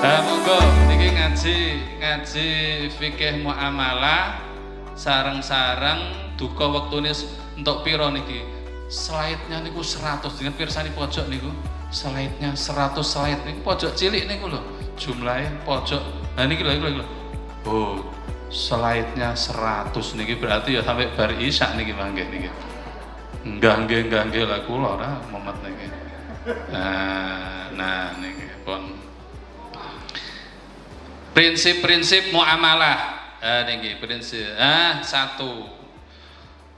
Monggo niki ngaji fikih muamalah sareng-sareng duka wektune entuk pira niki. Slide-nya niku 100 dengan pirsani pojok niku. Slide-nya 100 slide niku pojok cilik niku lho. Jumlahe pojok. Nah niki lho. Oh, slide-nya 100 niki berarti ya sampai bar isya niki mangke niki. Enggak lah kula ora momet niki. Nah niki pun prinsip-prinsip muamalah. Niki prinsip. Satu.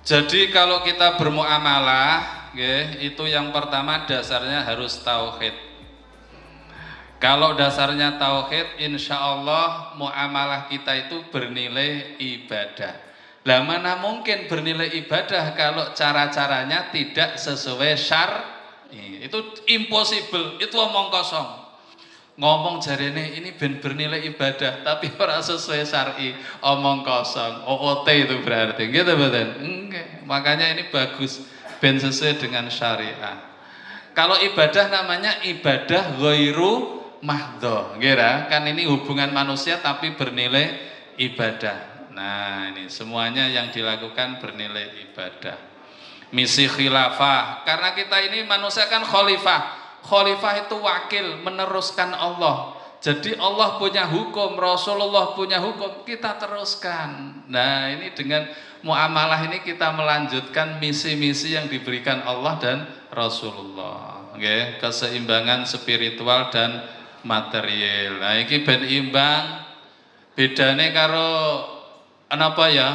Jadi kalau kita bermuamalah, itu yang pertama dasarnya harus tauhid. Kalau dasarnya tauhid, insya Allah muamalah kita itu bernilai ibadah. Lah mana mungkin bernilai ibadah kalau cara-caranya tidak sesuai syar'i? Itu impossible, itu omong kosong. Ngomong jarene ini bernilai ibadah tapi ora sesuai syar'i, omong kosong. OOT itu berarti gitu betul. Enggak. Makanya ini bagus ben sesuai dengan syariah. Kalau ibadah namanya ibadah ghairu mahdho, kira kan ini hubungan manusia tapi bernilai ibadah. Nah, ini semuanya yang dilakukan bernilai ibadah. Misi khilafah, karena kita ini manusia kan khalifah. Khalifah itu wakil meneruskan Allah. Jadi Allah punya hukum, Rasulullah punya hukum, kita teruskan. Nah, ini dengan muamalah ini kita melanjutkan misi-misi yang diberikan Allah dan Rasulullah. Okay? Keseimbangan spiritual dan material. Nah, ini ben imbang. Bedane karo apa ya?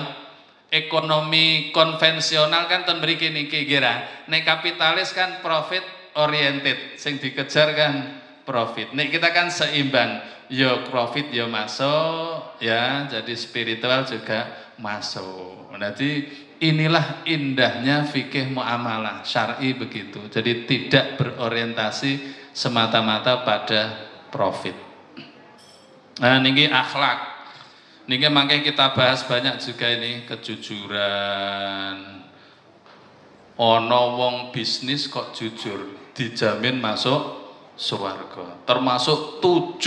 Ekonomi konvensional kan ten mriki niki kira. Nek kapitalis kan profit oriented, sing dikejar kan profit. Nek kita kan seimbang, yo profit yo masuk, ya jadi spiritual juga masuk. Nanti inilah indahnya fikih muamalah syar'i begitu. Jadi tidak berorientasi semata-mata pada profit. Nah niki akhlak. Niki makanya kita bahas banyak juga ini kejujuran. Ono wong bisnis kok jujur dijamin masuk swarga. Termasuk 7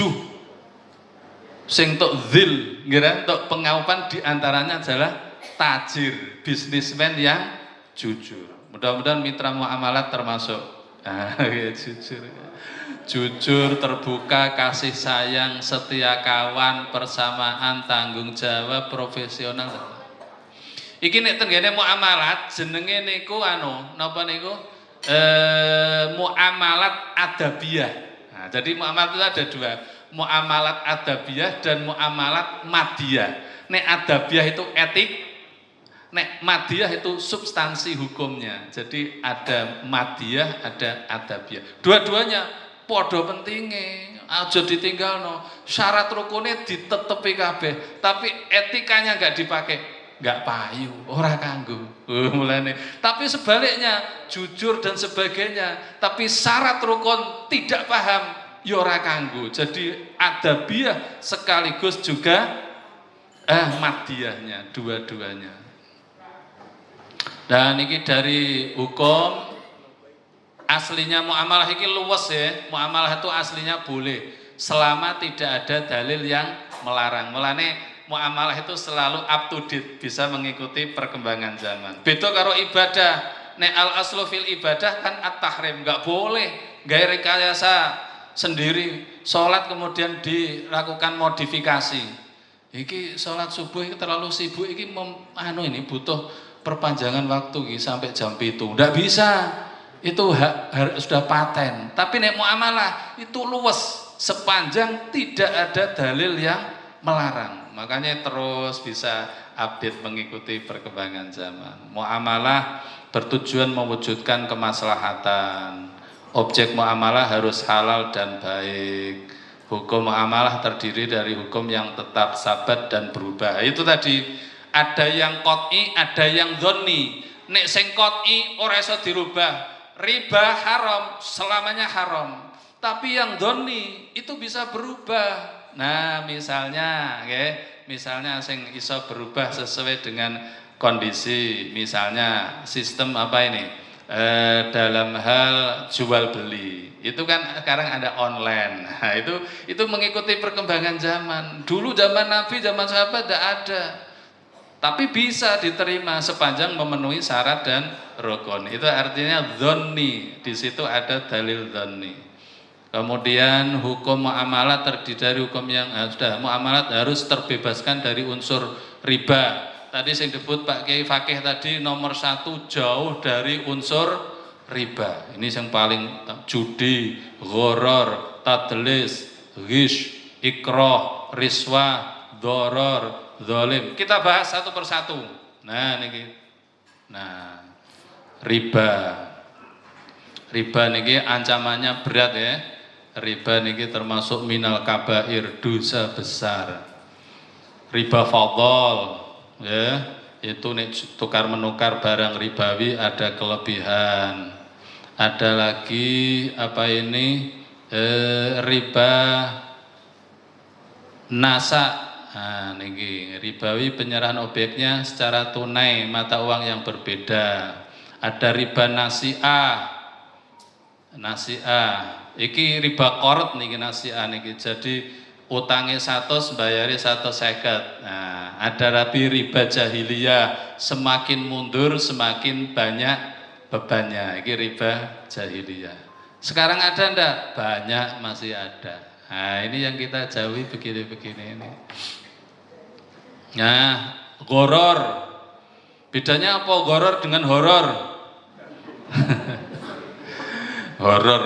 sing tok dzil, ngira tok pengaupan diantaranya adalah tajir, bisnismen yang jujur. Mudah-mudahan mitra muamalat termasuk jujur, terbuka, kasih sayang, setia kawan, persamaan, tanggung jawab, profesional. Iki nek tenggene muamalat jenenge niku napa niku? Muamalat adabiyah. Nah, jadi muamalat itu ada 2, muamalat adabiyah dan muamalat madiyah. Nek adabiyah itu etik, nek madiyah itu substansi hukumnya. Jadi ada madiyah, ada adabiyah. Dua-duanya podo pentinge, aja ditinggalno. Syarat rukune ditetepi kabeh, tapi etikanya enggak dipakai. Enggak payu, ora kanggo. Mulane. Tapi sebaliknya, jujur dan sebagainya, tapi syarat rukun tidak paham, ya ora kanggo. Jadi adabiyah sekaligus juga madiyahnya, dua-duanya. Dan ini dari hukum aslinya muamalah ini luwes ya. Muamalah itu aslinya boleh selama tidak ada dalil yang melarang. Mulane muamalah itu selalu up to date, bisa mengikuti perkembangan zaman. Beda karo ibadah. Nek al aslu fil ibadah kan at-tahrim, enggak boleh gaya rekayasa sendiri. Salat kemudian dilakukan modifikasi. Iki salat subuh iki terlalu sibuk, iki ini butuh perpanjangan waktu iki sampai jam 7. Enggak bisa. Itu sudah paten. Tapi nek muamalah itu luwes sepanjang tidak ada dalil yang melarang. Makanya terus bisa update mengikuti perkembangan zaman. Muamalah bertujuan mewujudkan kemaslahatan. Objek muamalah harus halal dan baik. Hukum muamalah terdiri dari hukum yang tetap, sabat dan berubah. Itu tadi ada yang qot'i, ada yang dhonni. Nek sing qot'i ora iso dirubah. Riba haram, selamanya haram. Tapi yang dhonni itu bisa berubah. Nah, misalnya sing iso berubah sesuai dengan kondisi. Misalnya sistem apa ini? dalam hal jual beli. Itu kan sekarang ada online. Nah, itu mengikuti perkembangan zaman. Dulu zaman Nabi, zaman sahabat tidak ada. Tapi bisa diterima sepanjang memenuhi syarat dan rukun. Itu artinya dzanni. Di situ ada dalil dzanni. Kemudian hukum muamalat terdiri dari hukum yang sudah muamalat harus terbebaskan dari unsur riba. Tadi saya disebut Pak Kiai Fakih tadi nomor 1 jauh dari unsur riba. Ini yang paling judi, gharar, tadlis, ghish, ikrah, riswah, doror, zalim. Kita bahas satu persatu. Nah, niki. Nah, riba. Riba niki ancamannya berat ya. Riba niki termasuk minal kabair, dosa besar. Riba fadhol ya, itu tukar menukar barang ribawi ada kelebihan. Ada lagi apa ini riba nasa. Nah, niki ribawi penyerahan objeknya secara tunai mata uang yang berbeda. Ada riba nasi'ah. Nasi'ah iki riba qard niki nasi'ah niki. Jadi utangnya 100 bayari 150. Nah, ada lagi riba jahiliyah, semakin mundur semakin banyak bebannya. Ini riba jahiliyah. Sekarang ada ndak? Banyak, masih ada. Nah, ini yang kita jauhi begini-begini ini. Nah, gharar. Bedanya apa gharar dengan horor? Horor.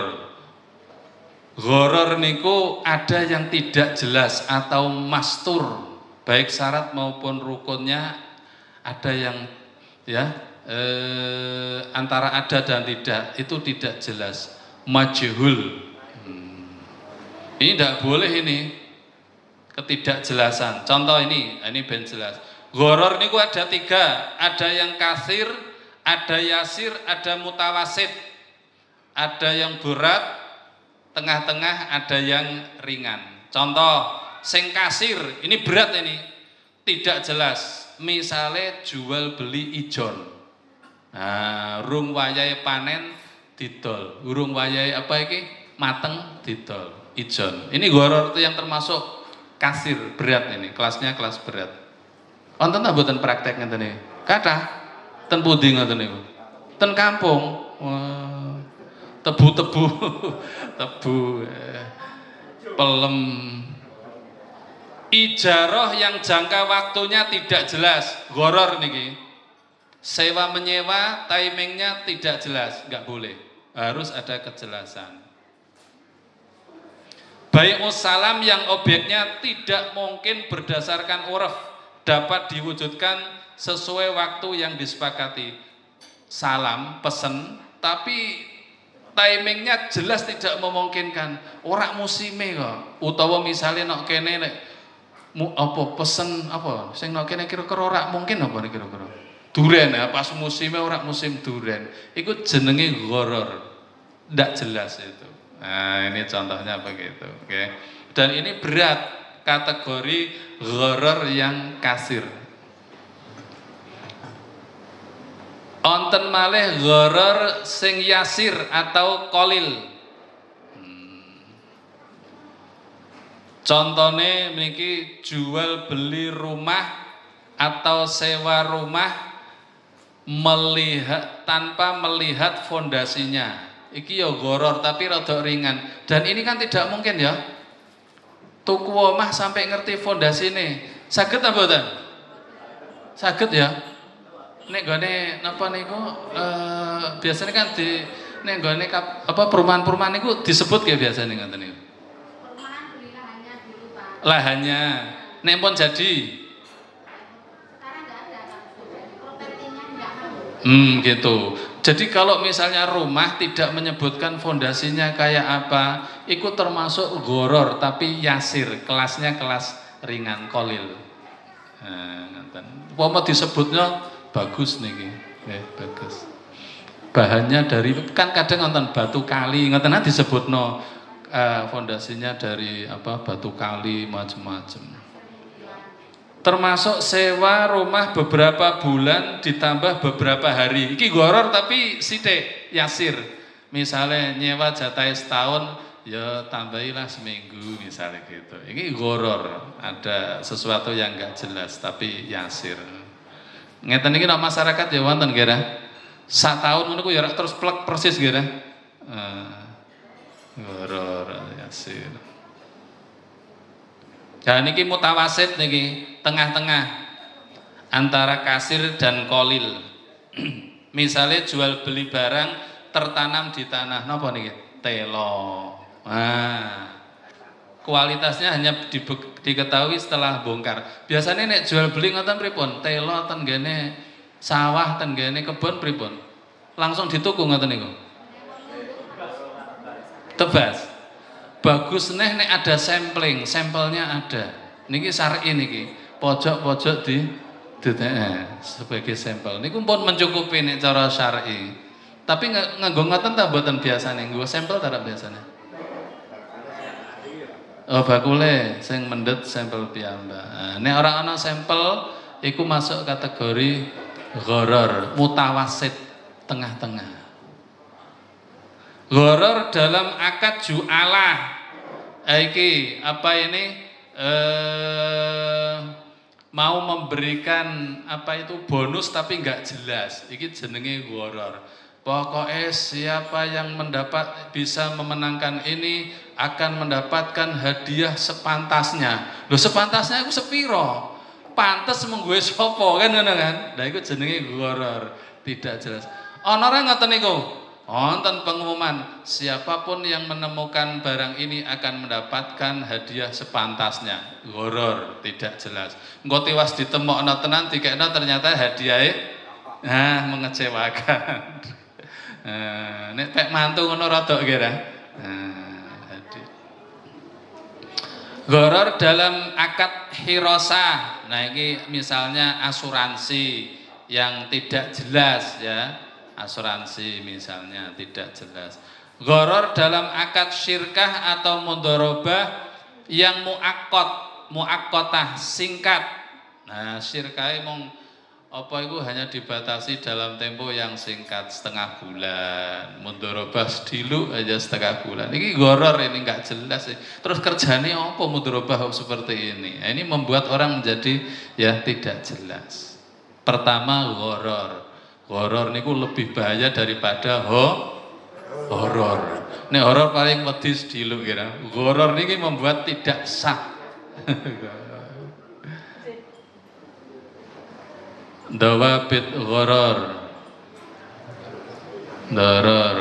Gharar niku ada yang tidak jelas atau mastur, baik syarat maupun rukunnya ada yang ya antara ada dan tidak, itu tidak jelas, majhul. Ini tidak boleh ini ketidakjelasan. Contoh ini ben jelas. Gharar niku ada 3, ada yang kasir, ada yasir, ada mutawasid, ada yang berat, tengah-tengah, ada yang ringan. Contoh, sing kasir, ini berat ini, tidak jelas. Misalnya jual beli ijon. Nah, urung wayahe panen didol, urung wayahe apa iki? Mateng didol, ijon. Ini gharar itu yang termasuk kasir, berat ini, kelasnya kelas berat. Wonten ta mboten praktek ngeten iki? Kathah. Ten pundi ngoten niku? Ten kampung. Wah. Tebu-tebu, tebu, pelem. Ijarah yang jangka waktunya tidak jelas, gharar niki. Sewa menyewa, timingnya tidak jelas, nggak boleh. Harus ada kejelasan. Bai'us salam yang objeknya tidak mungkin berdasarkan uraf, dapat diwujudkan sesuai waktu yang disepakati. Salam, pesen, tapi timingnya jelas tidak memungkinkan, ora musime kok. Utawa misalnya nok kene nek apa pesen apa sing nok kene kira-kira ora mungkin apa kira-kira. Duren ya, pas musimnya ora musim duren. Iku jenenge gharar. Ndak jelas itu. Nah, ini contohnya begitu, oke. Dan ini berat, kategori gharar yang kasir. Onten malih gharar sing yasir atau kolil. Contohnya niki jual beli rumah atau sewa rumah tanpa melihat fondasinya. Iki ya gharar tapi rada ringan. Dan ini kan tidak mungkin ya. Tuku omah sampai ngerti fondasine. Saged apa mboten? Saged ya. Nek gone napa niku biasanya kan di nek gone apa perumahan-perumahan niku disebut ya biasanya ngoten niku. Perumahan beli lahannya dulu, Pak. Lahannya. Nek pun jadi. Sekarang enggak ada propertinya enggak mau. Gitu. Jadi kalau misalnya rumah tidak menyebutkan fondasinya kayak apa, itu termasuk gharar tapi yasir, kelasnya kelas ringan kolil. Mau disebutnya bagus niki, bagus. Bahannya dari kan kadang nonton batu kali, ngoten disebutno fondasinya dari apa batu kali macam-macam. termasuk sewa rumah beberapa bulan ditambah beberapa hari. Iki goror tapi sithik yasir. Misalnya nyewa jatah setahun, ya tambahilah seminggu misalnya gitu. Ini goror, ada sesuatu yang enggak jelas tapi yasir. Ngeten iki nek masyarakat ya wonten kira. Sak tahun ngono ku ya terus plek persis kira. Goror yasir. Dan niki mutawasit niki, tengah-tengah antara kasir dan kolil. Misalnya jual beli barang tertanam di tanah, napa niki? Telo. Nah, kualitasnya hanya diketahui setelah bongkar. Biasanya nek jual beli ngoten pripun? Telo ten gene sawah, ten gene kebon pripun? Langsung dituku ngoten niku. Tebas. Bagus nek ada sampling, sampelnya ada. Niki syar'i niki. Pojok-pojok di sebagai sampel. Niku pun mencukupi nek cara syar'i. Tapi nganggo ngoten ta mboten biasane nggo sampel ta biasane? Oh bakule sing mendhet sampel piyambak. Nek ora ana sampel iku masuk kategori gharar, mutawasit, tengah-tengah. Gharar dalam akad ju'alah. Iki apa ini? Mau memberikan apa itu bonus tapi enggak jelas. Iki jenenge gharar. Pokoknya siapa yang bisa memenangkan ini akan mendapatkan hadiah sepantasnya. Loh sepantasnya aku sepiro? Pantes mung gue sapa kan ngono kan? Lah iku jenenge gharar, tidak jelas. Ana ora ngoten niku? Wonten pengumuman, siapapun yang menemukan barang ini akan mendapatkan hadiah sepantasnya. Gharar, tidak jelas. Engko tiwas ditemokno tenan dikekno ternyata hadiahe mengecewakan. Nek pek mantu ngono rada kira. Gharar dalam akad hirasah. Nah ini misalnya asuransi yang tidak jelas ya. Asuransi misalnya tidak jelas. Gharar dalam akad syirkah atau mudharabah yang muakkotah singkat. Nah, syirkah mung apa itu hanya dibatasi dalam tempo yang singkat, setengah bulan. Mudharabah sediluk aja setengah bulan. Ini gharar, ini enggak jelas sih. Terus kerjanya apa mudharabah seperti ini? Nah, ini membuat orang menjadi ya tidak jelas. Pertama gharar. Horor niku lebih bahaya daripada horor. Nek horor paling wedi sediluk kira. Horor niki membuat tidak sah. Dawabit gharar. Gharar.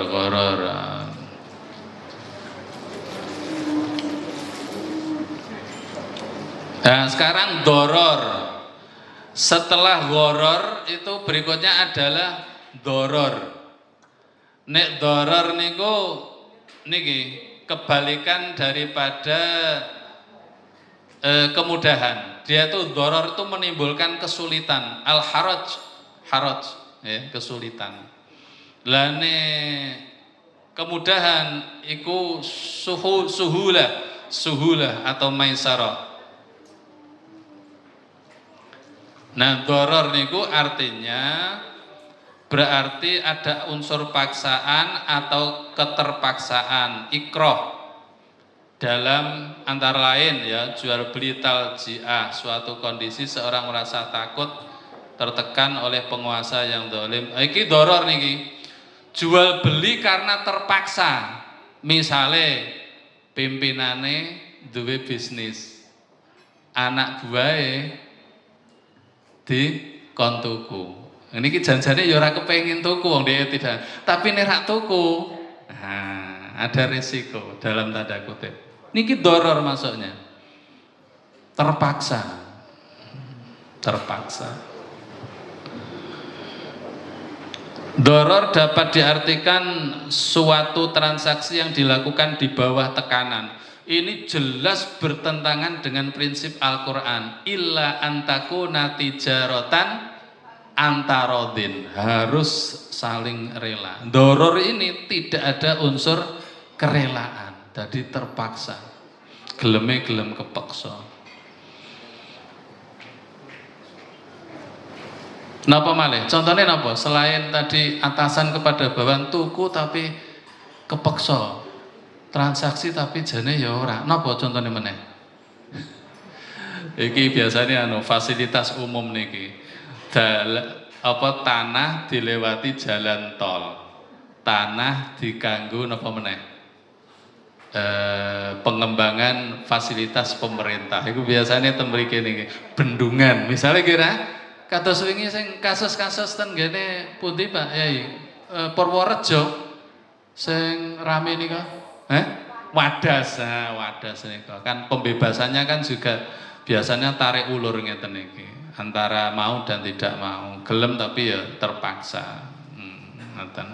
Nah, sekarang doror. Setelah gharar itu berikutnya adalah doror. Nek doror niku niki kebalikan daripada kemudahan. Dia tuh doror itu menimbulkan kesulitan. Al-haraj ya, kesulitan. Lah kemudahan iku suhulah atau maisarah. Nah, doror niku artinya berarti ada unsur paksaan atau keterpaksaan, ikroh dalam antara lain ya jual beli taljiah, suatu kondisi seorang merasa takut tertekan oleh penguasa yang zalim. Iki doror niki jual beli karena terpaksa. Misale pimpinane duwe bisnis, anak buahe di kontuku. Ini janjane ya ora kepengin tuku wong dia tidak. Tapi nek rak tuku, ada risiko dalam tanda kutip. Niki doror masuknya. Terpaksa. Doror dapat diartikan suatu transaksi yang dilakukan di bawah tekanan. Ini jelas bertentangan dengan prinsip Al-Quran. Illa antakuna tijaratan antarodin. Harus saling rela. Doror ini tidak ada unsur kerelaan. Jadi terpaksa. Gelem kepeksa. Napa malih? Contohnya napa? Selain tadi atasan kepada bawahan tuku tapi kepeksa. Transaksi tapi jane ya ora. Napa contohnya meneh? Iki biasanya fasilitas umum niki. Tanah dilewati jalan tol. Tanah diganggu napa meneh? Pengembangan fasilitas pemerintah. Itu biasanya tembriki niki. Bendungan. Misalnya kira kados wingi sing kasus-kasus ten ngene pundi Pak Yai? Purworejo sing rame nika. Wadas. Nah, Wadas nika. Kan pembebasannya kan juga biasanya tarik ulur ngeten iki. Antara mau dan tidak mau. Gelem tapi ya terpaksa. Ngoten.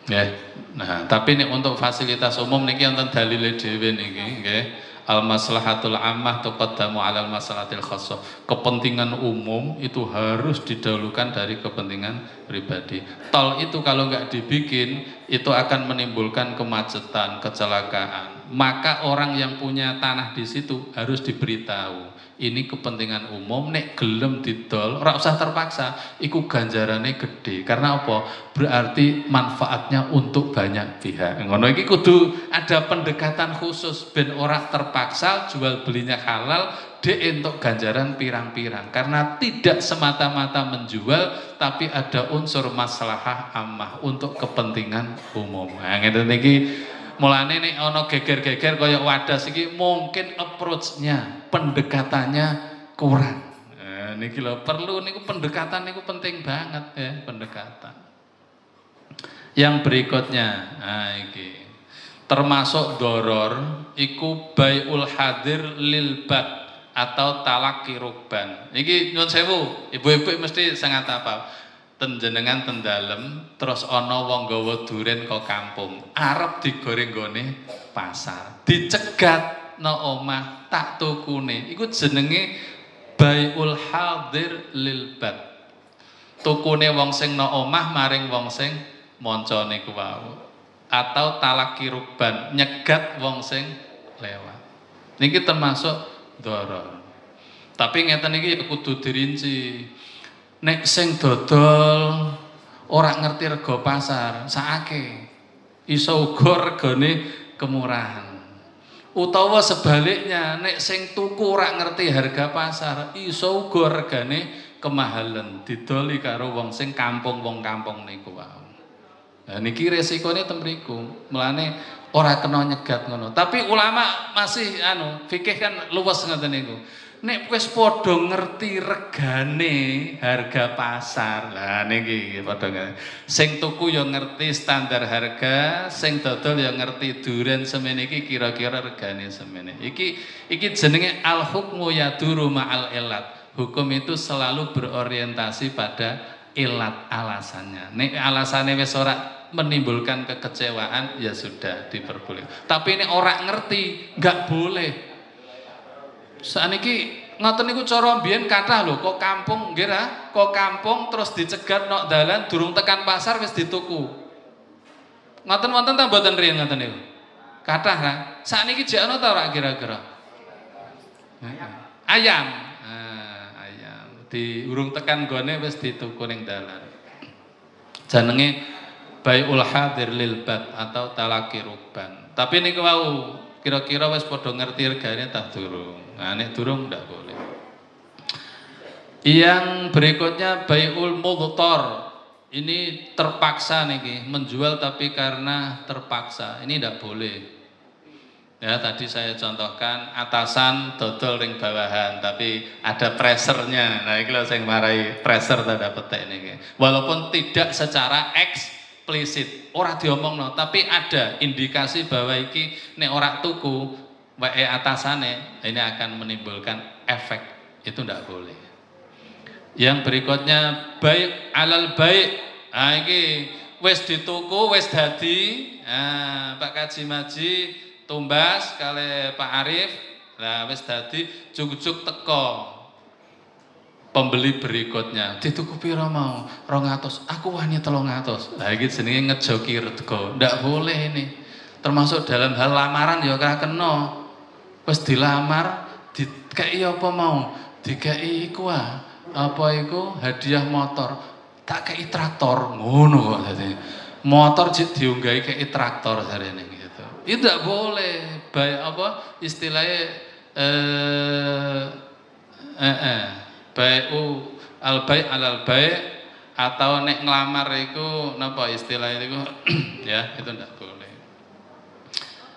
Nggih. Nah, tapi nek untuk fasilitas umum niki wonten dalile dhewe niki, nggih. Al maslahatul ammah tuqaddamu 'alal maslahatil khassah. Kepentingan umum itu harus didahulukan dari kepentingan pribadi. Tol itu kalau nggak dibikin itu akan menimbulkan kemacetan, kecelakaan. Maka orang yang punya tanah di situ harus diberitahu. Ini kepentingan umum, nek gelem didol, ora usah terpaksa. Iku ganjarane gede. Karena apa? Berarti manfaatnya untuk banyak pihak. Ngono iki kudu ada pendekatan khusus ben ora terpaksa, jual belinya halal, dek entuk ganjaran pirang-pirang. Karena tidak semata-mata menjual, tapi ada unsur maslahah ammah untuk kepentingan umum. Nah, ngeten iki mulane nek ana geger-geger kaya Wadas iki mungkin approach-nya, pendekatannya kurang. Niki lho perlu niku pendekatan niku penting banget ya, pendekatan. Yang berikutnya, nah iki termasuk doror iku baiul hadir lil bad atau talaki rukban. Iki nyuwun sewu, ibu-ibu mesti sangat apa? Tenjenengan tendalem terus ana wong gawa duren ke kampung arep digoreng gone pasar dicegat no omah tak tukune iku jenenge baiul hadir lil bad tukune wong sing no omah maring wong sing moncone ku wau atau talaki rukban nyegat wong sing lewat niki termasuk doror tapi ngeten iki kudu dirinci. Nek sing dodol ora ngerti rega pasar, sakake iso uga regane kemurahan. Utawa sebaliknya, nek sing tuku ora ngerti harga pasar, iso uga regane kemahalan didoli karo wong sing kampung wong kampung niku wae. Nah niki resikone ten mriku. Mulane ora kena nyegat ngono. Tapi ulama masih fikih kan luwes ngoten niku. Nek wis padha ngerti regane harga pasar. Lah niki padha sing tuku ya ngerti standar harga, sing dodol ya ngerti duren semene iki kira-kira regane semene. Iki jenenge al hukmu yaduru ma'al ilat. Hukum itu selalu berorientasi pada ilat alasannya. Nek alasannya wis ora menimbulkan kekecewaan ya sudah diperbolehkan. Tapi ini orang ngerti nggak boleh. Saniki ngoten niku cara mbiyen kathah lho, kok kampung nggih ra, kok kampung terus dicegat nok dalan durung tekan pasar wis dituku. Ngoten wonten ta mboten riyen ngoten niku? Kathah ra. Sakniki jek ana ta ora kira-kira? Ayam. Ayam di urung tekan gone wis dituku ning dalan. Jenenge baiul hadir lil bad atau talaki rukban. Tapi niku wau kira-kira wis padha ngerti regane ta durung? Nah, nek durung ndak boleh. Yang berikutnya baiul mudhtar. Ini terpaksa niki, menjual tapi karena terpaksa. Ini ndak boleh. Ya, tadi saya contohkan atasan dodol ring bawahan tapi ada pressernya. Nah, iki lho sing marai pressure tanda petik niki. Walaupun tidak secara eksplisit, ora diomongno, tapi ada indikasi bahwa iki nek ora tuku wae atasane ini akan menimbulkan efek, itu tidak boleh. Yang berikutnya baik alal baik. Nah iki wis dituku wis dadi. Nah, Pak Kaji Maji tumbas kali Pak Arif. Lah wis dadi juk-juk teko pembeli berikutnya. Dituku pira mau? 200. Aku wani 300. Lah iki jenenge ngejoki rego. Ndak boleh ini. Termasuk dalam hal lamaran ya ora kena. Wis dilamar dikei apa mau? Dikei iku apa iku hadiah motor, tak kei traktor ngono kok dadi. Motor diunggahi kei traktor jarene gitu. Itu tidak boleh. Baik apa istilahnya bai'u al-bai' alal bai' atau nek nglamar iku napa istilahnya iku ya itu tidak boleh.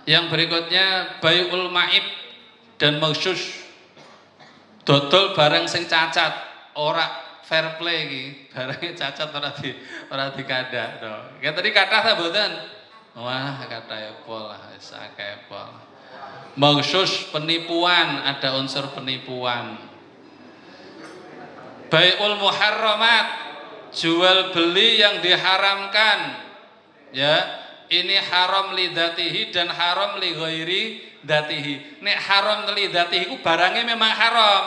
Yang berikutnya bai'ul ma'ib dan maghsyush. Dodol barang sing cacat, ora fair play iki. Barangnya cacat ora dikadak to. Ya tadi kathah ta mboten? Wah, kathah pol lah, wis akeh pol. Maghsyush penipuan, ada unsur penipuan. Bai'ul muharramat, jual beli yang diharamkan. Ya, ini haram li dzatihi dan haram li ghairi dzatihi. Nek haram li dzatihi ku barangnya memang haram.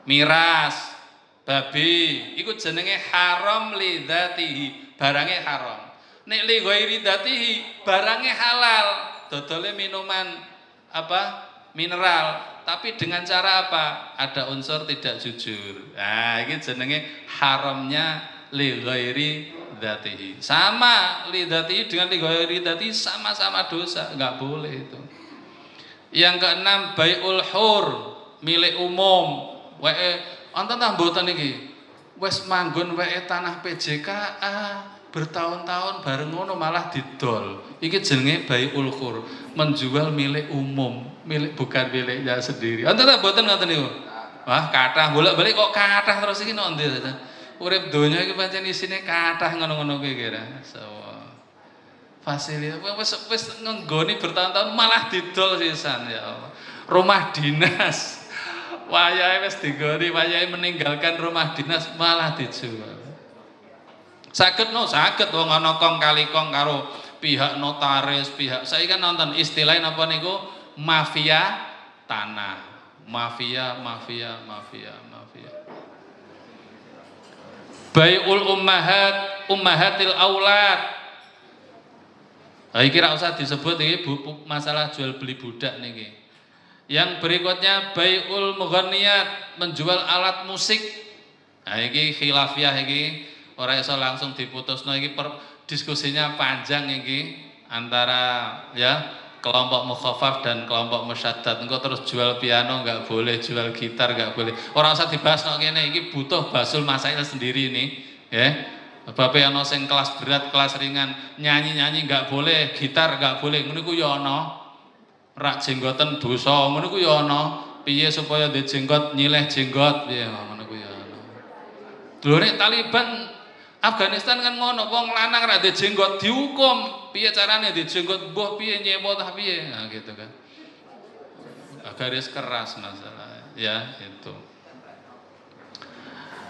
Miras, babi, iku jenenge haram li dzatihi, barangnya haram. Nek li ghairi dzatihi, barangnya halal. Dodole minuman apa? Mineral, tapi dengan cara apa? Ada unsur tidak jujur. Nah, ini jenenge haramnya li ghairi dzatihi. Sama li dzatihi dengan li ghairi dzatihi sama-sama dosa, enggak boleh itu. Yang keenam bai'ul hur, milik umum. Wae wonten ta mboten iki? Wis manggon wae tanah PJKA bertahun-tahun bareng ngono malah didol. Iki jenenge bai'ul hur, menjual milik umum, milik bukan miliknya sendiri. Wonten ta mboten ngoten niku? Wah, kathah bolak-balik kok kathah terus iki nang ndi ta? Urip donya iki pancen isine kathah ngono-ngono kuwi kira. Fasilitas wis nggoni bertahun-tahun malah didol sisan ya Allah. Rumah dinas wayahe wis digoni, wayahe meninggalkan rumah dinas malah dijual. Saged wong ana kong kali kong karo pihak notaris, pihak saiki kan nonton istilah apa niku mafia tanah. Mafia. Bai'ul ummahatil aulad. Iki ra usah disebut iki masalah jual beli budak niki. Yang berikutnya bai'ul mughanniyat, menjual alat musik. Nah iki khilafiyah iki ora iso langsung diputusno iki diskusinya panjang iki antara ya kelompok mukhafaf dan kelompok musyaddad. Engko terus jual piano enggak boleh, jual gitar enggak boleh. Ora usah dibahasno kene iki butuh basul masail sendiri nih, ya. Bapak ana sing kelas berat, kelas ringan, nyanyi-nyanyi enggak boleh, gitar enggak boleh. Ngono iku ya ana. Rak jenggoten dosa, ngono ku ya ana. Piye supaya ndek jenggot nyileh jenggot, piye ngono ku ya ana. Dulure Taliban Afghanistan kan ngono, wong lanang ra ndek jenggot dihukum. Piye carane ndek jenggot mbuh piye nyewa tah piye. Nah gitu kan. Garis keras masalah ya itu.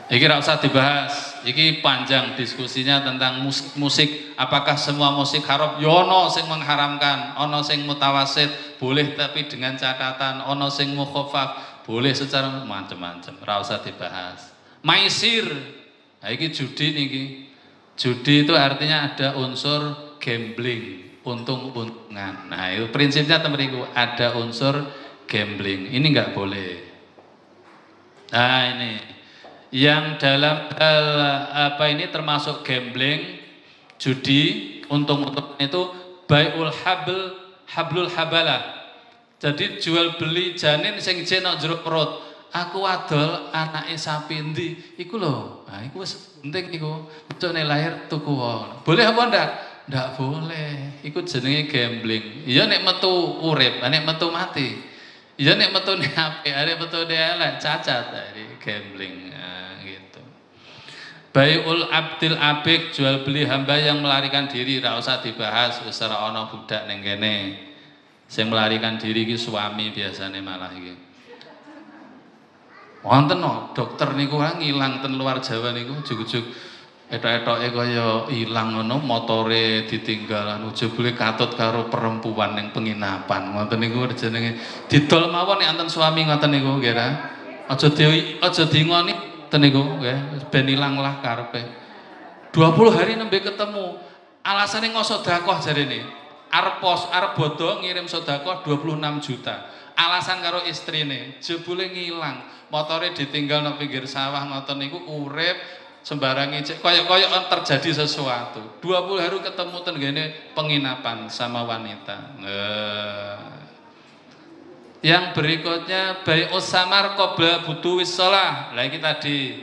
Iki ra usah dibahas. Iki panjang diskusinya tentang musik. Apakah semua musik haram? Yono sing mengharamkan, ono sing mutawasid, boleh tapi dengan catatan, ono sing mukhafaf, boleh secara macam-macam. Ra usah dibahas. Maisir. Nah, iki judi niki. Judi itu artinya ada unsur gambling, untung-untungan. Nah, itu prinsipnya temeriku ada unsur gambling. Ini enggak boleh. Nah, ini yang dalam hal apa ini termasuk gambling, judi, untung-untungan itu bai'ul hablul habalah. Jadi jual beli janin sing jek nang jero perut. Aku adol anake sapi endi? Iku lho. Nah, iku wis penting iku. Becone lahir tuku wong. Boleh apa ndak? Ndak boleh. Iku jenenge gambling. Ya nek metu urip, nek metu mati. Ya nek metune apik, nek metune elek cacat tadi gambling. Nah, gitu. Bai'ul abdil abik, jual beli hamba yang melarikan diri, ra usah dibahas, wis ora ana budak ning kene. Sing melarikan diri iki suami biasane malah iki. Wonten no, dokter niku ngilang ten luar Jawa niku ujug-ujug etok-etoke kaya ilang ngono, motore ditinggal anu jebule katut karo perempuan ning penginapan. Ngoten niku jenenge didol mawon nek enten suami ngoten niku nggih ta. Aja dingoni ten niku nggih ben ilang lah karepe. 20 hari nembe ketemu. Alasane ngoso sedekah jarene. Arep bodo ngirim sedekah 26 juta. alasan karo istrine, jebule ngilang, motore ditinggal nang pinggir sawah ngoten niku urip sembarang ijek koyok-koyok terjadi sesuatu. 20 hari ketemu tenggene penginapan sama wanita. Yang berikutnya baik usamar qabla butuwis shalah. Lah iki tadi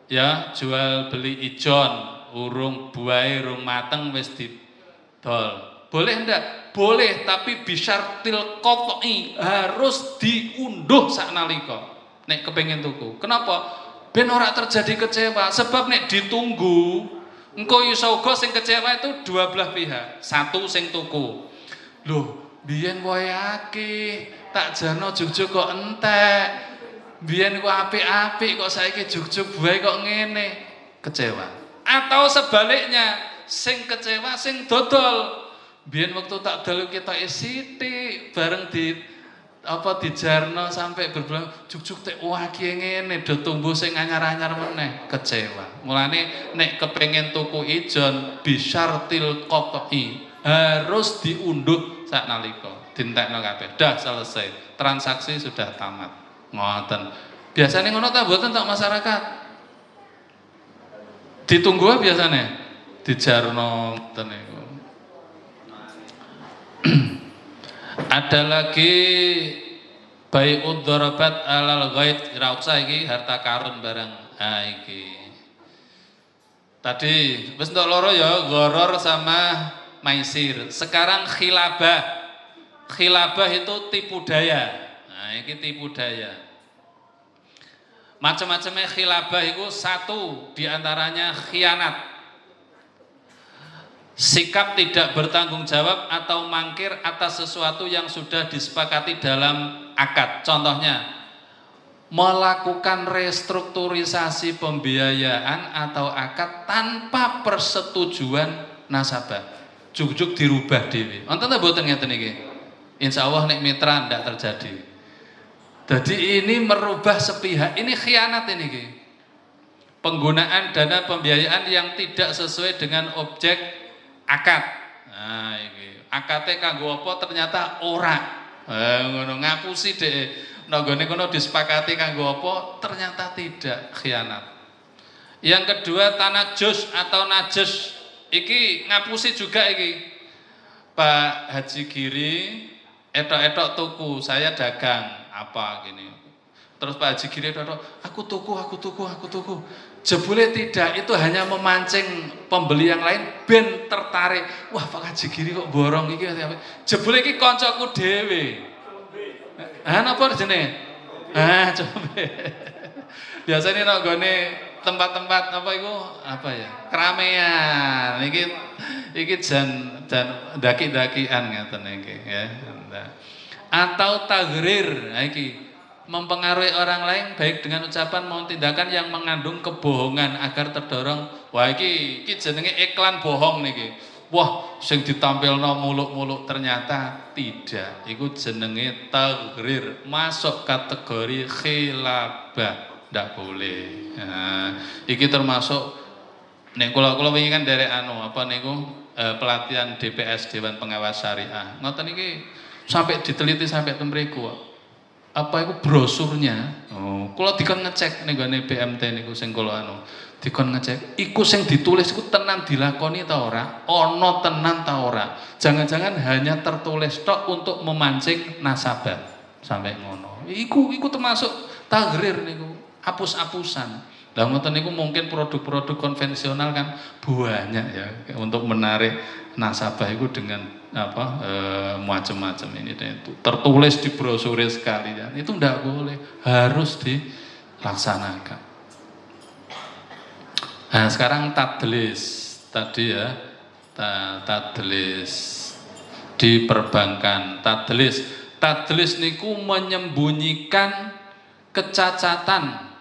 ya, jual beli ijon, urung buahe urung mateng wis didol. Boleh ndak? Boleh, tapi bisyartil qat'i, harus diunduh saknalika nek kepengin tuku. Kenapa? Ben ora terjadi kecewa. Sebab nek ditunggu, engko iso uga sing kecewa itu dua belah pihak. Satu sing tuku. Loh, biyen wae akeh, tak jano jugjug kok entek. Biyen kok apik-apik kok saiki jugjug buahe kok ngene. Kecewa. Atau sebaliknya, sing kecewa sing dodol. Biyen waktu tak dalu kita sithik bareng di dijarno sampai berbulan juk-juk tek wah ki ngene do tumbuh sing anyar-anyar meneh, kecewa. Mulane nek kepengin tuku ijon bisyartil qat'i, harus diunduh saknalika, dintekno kabeh. Dah selesai. Transaksi sudah tamat. Ngoten. Biasane ngono ta mboten tok masyarakat? Ditunggu biasane dijarno ngoten niku. Ada lagi bai'ud darabat alal ghaid, ora usah iki harta karun barang. Iki. Tadi wis entuk loro ya, gharar sama maisir. Sekarang khilabah. Khilabah itu tipu daya. Nah, iki tipu daya. Macam-macamnya khilabah itu satu diantaranya khianat. Sikap tidak bertanggung jawab atau mangkir atas sesuatu yang sudah disepakati dalam akad. Contohnya, melakukan restrukturisasi pembiayaan atau akad tanpa persetujuan nasabah. Juk-juk dirubah dhewe. Wonten ta mboten ngeten iki? Insyaallah nek mitra ndak terjadi. Jadi ini merubah sepihak, ini khianat ini iki. Penggunaan dana pembiayaan yang tidak sesuai dengan objek akad. Nah, iki. Akate kanggo apa ternyata ora. Ngono ngapusi dhek. Nanggone kono disepakati kanggo apa ternyata tidak, khianat. Yang kedua tanajus atau najis. Iki ngapusi juga iki. Pak Haji Giri etok-etok tuku, saya dagang apa gini. Terus Pak Haji Giri etok, aku tuku. Jebule tidak, itu hanya memancing pembeli yang lain ben tertarik. Wah, Pak Haji Giri kok borong iki. Jebule iki kancaku dhewe. Napa jenenge? Coba. Biasanya nek gone tempat-tempat apa iku? Apa ya? Keramaian. Iki jan daki-dakian ngeten iki ya. Atau tagrir. Nah, iki mempengaruhi orang lain baik dengan ucapan maupun tindakan yang mengandung kebohongan agar terdorong. Wah iki jenenge iklan bohong niki. Wah sing ditampilno muluk-muluk ternyata tidak. Iku jenenge tagrir, masuk kategori khilabah, ndak boleh. Nah, iki termasuk nek kula wingi kan derek apa niku pelatihan DPS Dewan Pengawas Syariah. Ngoten iki sampai diteliti sampai temriku kok. Apa itu brosurnya? Kula dikon ngecek ning gone BMT niku sing kula dikon ngecek. Iku sing ditulis iku tenan dilakoni ta ora? Ana tenan ta ora? Jangan-jangan hanya tertulis tok untuk memancing nasabah. Sampai ngono. Iku termasuk tagrir niku, hapus-hapusan. Lah ngoten niku mungkin produk-produk konvensional kan banyak ya untuk menarik nasabah itu dengan macam-macam ini dan itu tertulis di brosur sekali ya. Itu tidak boleh, harus dilaksanakan. Nah, sekarang tadlis tadi ya, tadlis di perbankan. Tadlis niku menyembunyikan kecacatan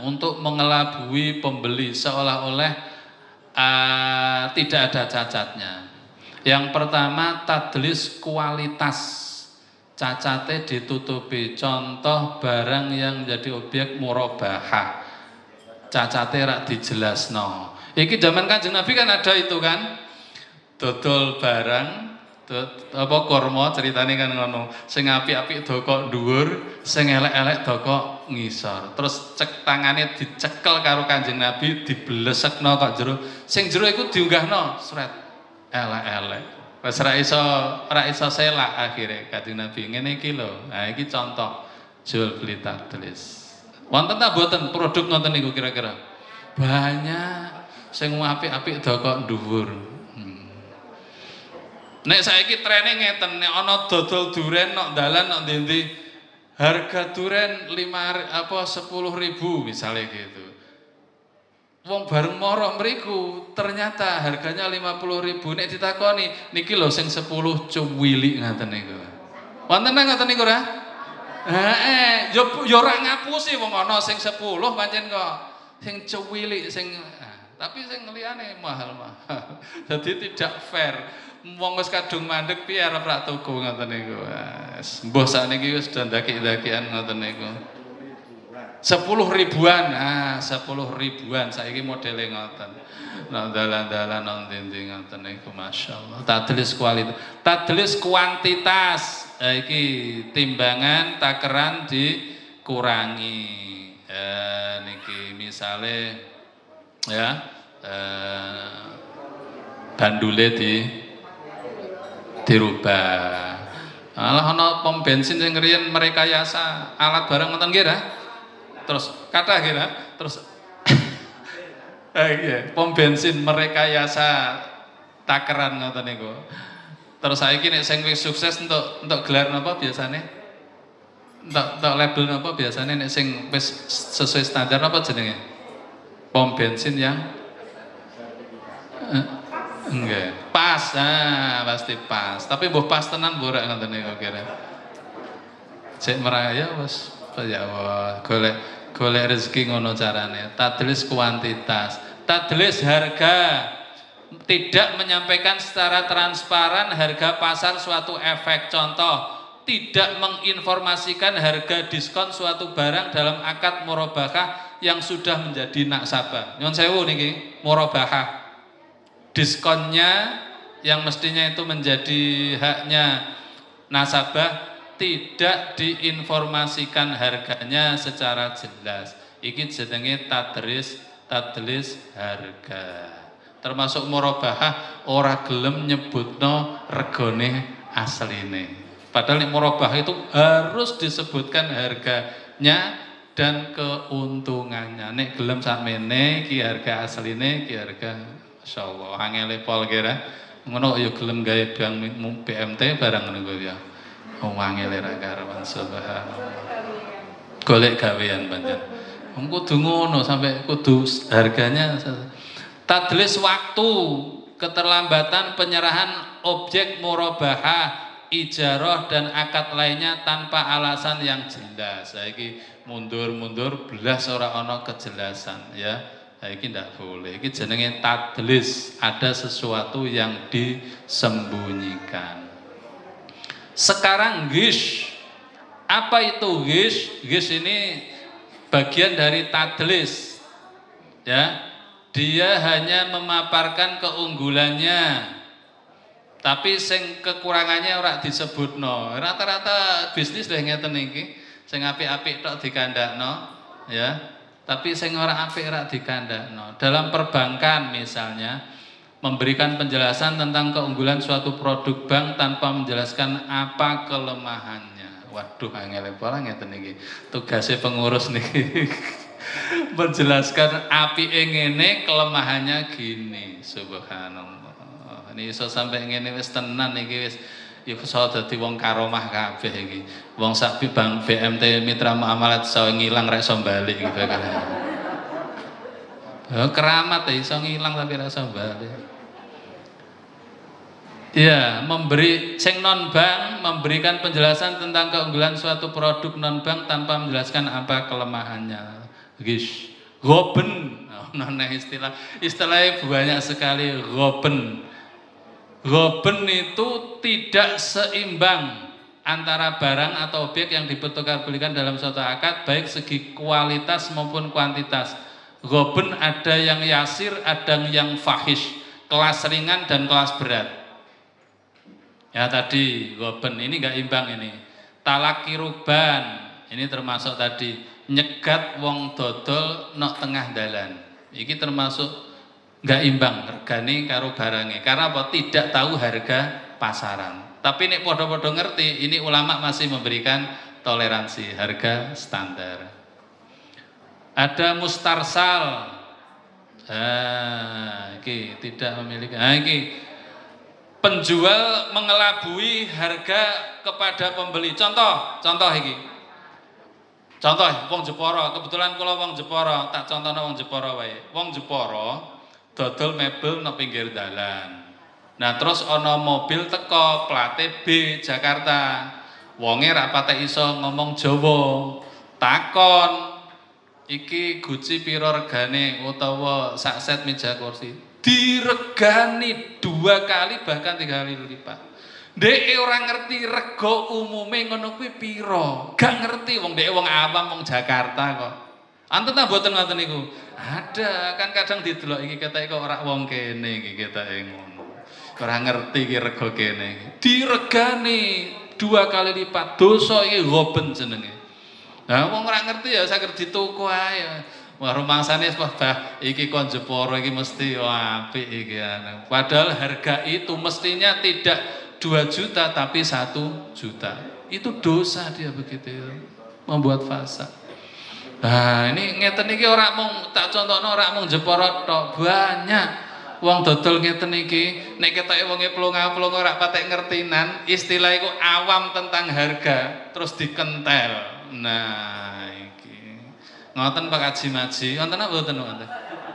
untuk mengelabui pembeli seolah-olah tidak ada cacatnya. Yang pertama tadlis kualitas, cacate ditutupi. Contoh barang yang jadi objek murabahah, cacate rak dijelasno. Iki zaman Kanjeng Nabi kan ada itu kan, dodol barang apa kurma ceritane kan ngono. Sing apik-apik doko dhuwur, sing elek-elek doko ngisor. Terus tangane dicekel karo Kanjeng Nabi, diblesekno kok jero. Sing jero iku diunggahno sret elek-elek. Wis ra iso selak akhire Kanjeng Nabi. Ngene iki lho. Nah iki contoh jual beli tadlis. Wonten ta mboten produk ngoten niku kira-kira? Banyak. Sing apik-apik doko dhuwur. Nek saiki trene ngeten, nek ana dodol duren nok dalan nok ndi-ndi harga duren 10.000 misalnya gitu. Wong bareng moro mriku ternyata harganya 50.000. Nek ditakoni niki lho sing 10 cuwilik ngaten niku. Wonten nang ngoten niku ora? Heeh, yo ora ngapusi wong ana sing 10 pancen kok sing cuwilik sing tapi sing liyane mahal-mahal. Jadi tidak fair. Wong wis kadung mandeg piye arep rak tuku ngoten niku. Wes, mbah sakniki wis do ndaki-ndakian ngoten niku. 10 ribuan. 10 ribuan saiki modele ngoten. Nang dalan-dalan nang ndi-ndi ngoten niku masyaallah. Tadlis kualitas, tadlis kuantitas. Iki timbangan takeran dikurangi. Niki misale ya bandule dirubah. Alah ana pom bensin sing riyen merekayasa alat barang ngoten nggih terus kathah nggih terus iya, pom bensin merekayasa takeran ngoten niku. Terus saiki nek sing wis sukses untuk gelar napa biasane? Untuk label napa biasane nek sing wis sesuai standar apa jenenge? Pom bensin yang enggak pas, pasti pas. Tapi mbuh pas tenan mbuh ora ngoten niku kira. Cek meraya wis ya Allah, golek rezeki ngono carane. Tadlis kuantitas, tadlis harga. Tidak menyampaikan secara transparan harga pasar suatu efek. Contoh, tidak menginformasikan harga diskon suatu barang dalam akad murabahah yang sudah menjadi nasabah. Nyon sewu niki murabahah. Diskonnya yang mestinya itu menjadi haknya nasabah tidak diinformasikan harganya secara jelas. Iki jenenge tadlis harga. Termasuk murabahah ora gelem nyebutno regane asline. Padahal murabahah itu harus disebutkan harganya dan keuntungannya. Nek gelem sakmene iki harga asline, iki harga masyaallah angele pol kira. Ngono ya gelem gawe BMT barang ngono ya. Wong angele ra karuan subhanallah. Golek gawean pancen. Wong kudu ngono sampai kudu harganya. Tadlis waktu, keterlambatan penyerahan objek murabahah, ijarah dan akad lainnya tanpa alasan yang jelas. Saiki mundur-mundur belas ora ana kejelasan ya. Saiki ndak boleh. Iki jenenge tadlis, ada sesuatu yang disembunyikan. Sekarang gish. Apa itu gish? Gish ini bagian dari tadlis. Ya. Dia hanya memaparkan keunggulannya, tapi sing kekurangannya ora disebutno. Rata-rata bisnis lho ngeten iki, sing apik-apik tok dikandakno, ya. Tapi sing ora apik ora dikandakno. Dalam perbankan misalnya, memberikan penjelasan tentang keunggulan suatu produk bank tanpa menjelaskan apa kelemahannya. Waduh, angel pola ngeten iki. Tugasnya pengurus niki. Menjelaskan api ngene kelemahannya gini, subhanallah. Ini iso sampai ngene wis tenan iki wis iso dadi wong karomah kabeh iki. Wong sak bang BMT Mitra Muamalat iso ngilang ra iso balik gitu kan. Keramat ya iso ngilang tapi ra iso balik. Ya, memberi sing non bank memberikan penjelasan tentang keunggulan suatu produk non bank tanpa menjelaskan apa kelemahannya. Gish, goben, nah istilahnya banyak sekali goben. Goben itu tidak seimbang antara barang atau objek yang dipertukar-belikan dalam suatu akad, baik segi kualitas maupun kuantitas. Goben ada yang yasir, ada yang fahish, kelas ringan dan kelas berat. Ya tadi goben ini nggak imbang ini. Talak kiruban ini termasuk tadi nyegat wong dodol nok tengah dalan. Iki termasuk nggak imbang regane karo barange. Karena apa? Tidak tahu harga pasaran. Tapi nek podo-podo ngerti, ini ulama masih memberikan toleransi harga standar. Ada mustarsal. Iki tidak memiliki. Iki penjual mengelabui harga kepada pembeli. Contoh iki. Contoh wong Jepara, kebetulan kula wong Jepara, tak contohno wong Jepara wae. Wong Jepara dodol mebel nang pinggir dalan. Nah, terus ana mobil teko plate B Jakarta. Wonge ra patek iso ngomong Jawa. Takon, iki Gucci piro regane utawa sak set meja kursi? Diregani 2 kali bahkan 3 kali lipat. Dek ora ngerti rega umume ngono kuwi piro. Gak ngerti wong dek wong awam wong Jakarta kok. Anten ta mboten ngoten niku? Ada, kan kadang didelok iki keteke kok ora wong kene iki keteke ngono. Ora ngerti iki rega kene. Diregani 2 kali lipat. Dosa iki goben jenenge. Nah wong ora ngerti ya saged dituku ae. Wah rumangsane bah iki kon Jepara iki mesti apik iki. Padahal harga itu mestinya tidak 2 juta tapi 1 juta. Itu dosa dia begitu. Membuat fasad. Nah, ini ngeten iki ora mung tak contohno ora mung Jepara tok, banyak wong dodol ngeten iki nek ketoke wonge plonga-plonga ora patek ngertinan, istilah iku awam tentang harga terus dikentel. Nah, iki. Ngoten Pak Kaji Maji, wonten apa mboten ngoten?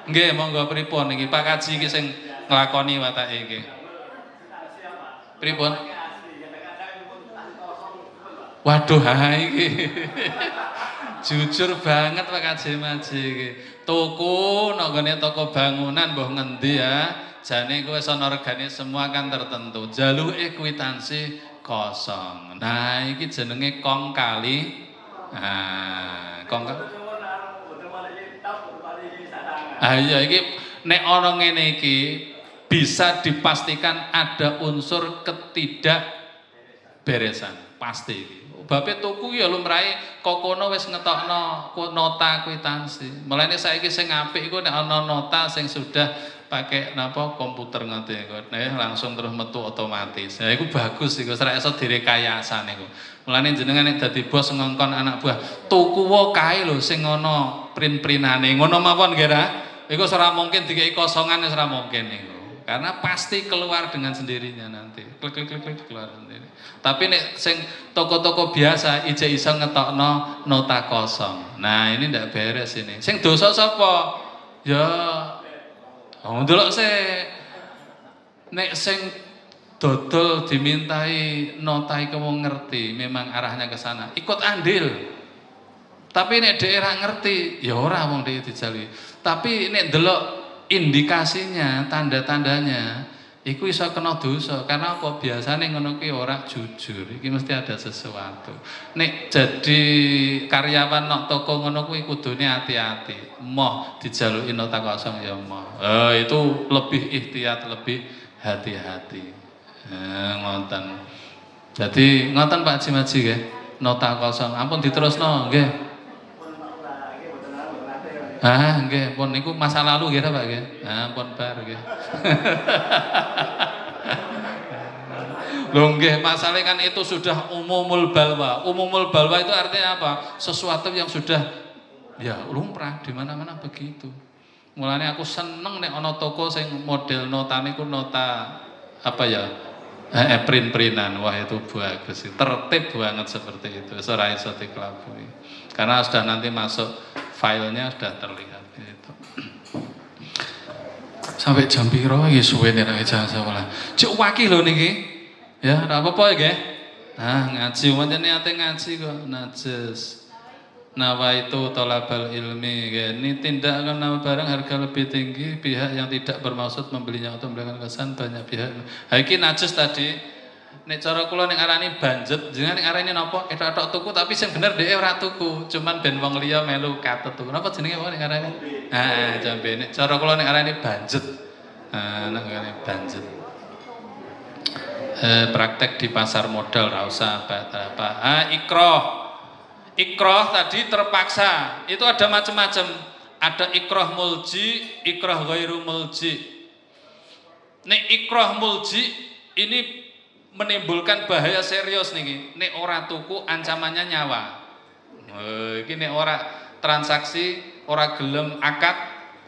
Nggih, monggo pripun iki Pak Kaji iki sing nglakoni watake iki. Pripun? Waduh, iki. Jujur banget Pak Kaji Maji iki. Tuku nang gone toko bangunan mbah ngendi ya. Jane kowe wis ana regane semua kan tertentu. Jaluke kwitansi kosong. Nah, iki jenenge kong kali. Nah, kong kali. Iya iki nek ana ngene iki bisa dipastikan ada unsur ketidakberesan, pasti. Bape tuku ya lumrahe kokono wis ngetokno nota kwitansi. Mulane saiki sing apik iku nek ana nota sing sudah pakai napa komputer ngoten iku. Nah, langsung terus metu otomatis. Nah, iku bagus iku, ora iso direkayasa niku. Mulane jenengan nek dadi bos ngongkon anak buah, tuku wae kae lho sing ana print-printane. Ngono mawon nggih ra? Iku ora mungkin dikeki kosongan wis ora mungkin niku. Karena pasti keluar dengan sendirinya nanti. Klik keluar sendiri. Tapi nek sing toko-toko biasa ijek iso ngetokno nota kosong. Nah, ini ndak beres ini. Sing dosa sapa? Ya ndelok sik. Nek sing dodol dimintai nota iku wong ngerti, memang arahnya ke sana. Ikut andil. Tapi nek dhek ora ngerti, ya ora wong dhek dijalui. Tapi nek ndelok indikasinya, tanda-tandanya, iku iso kena dosa. Karena apa? Biasanya ngono ki ora jujur. Iki mesti ada sesuatu. Nek jadi karyawan nok toko ngono kuwi kudune hati-hati. Moh dijaluki nota kosong ya moh. Itu lebih ihtiyat, lebih hati-hati. Ngoten. Jadi ngoten Pak Jimaji nggih. Nota kosong. Ampun diterusno nggih. Nggih, pun niku masa lalu nggih Pak nggih. Pun bar nggih. Loh nggih, masalah kan itu sudah umumul balwa. Umumul balwa itu artinya apa? Sesuatu yang sudah ya lumrah di mana-mana begitu. Mulane aku seneng nek ana toko sing model notane ku nota apa ya? Print-printan. Wah, itu bagus. Tertib banget seperti itu. Ora iso dikelabui. Karena sudah nanti masuk filenya sudah terlihat gitu. Sampai jam piro iki suwene nek jam 11. Cuk waki lho niki. Ya, ora apa-apa nggih. Ngaji pancene ate ngaji kok najis. Nawa itu tolabal ilmi. Ini tindakan nama barang harga lebih tinggi, pihak yang tidak bermaksud membelinya untuk memberikan kesan banyak pihak. Iki najis tadi. Nek cara kula nek arani banjet, jenengan nek arani napa? Etok-etok tuku tapi sing bener dhek ora tuku, cuman ben wong liya melu katut tuku. Napa jenenge apa nek arani? Jambe nek cara kula nek arani banjet. Nek arani banjet. praktek di pasar modal ra usah apa. Ikroh tadi terpaksa. Itu ada macam-macam. Ada ikroh mulji, ikroh ghairu mulji. Nek ikroh mulji ini menimbulkan bahaya serius nih. Nek ora tuku ancamannya nyawa. Iki nek ora transaksi, ora gelem akad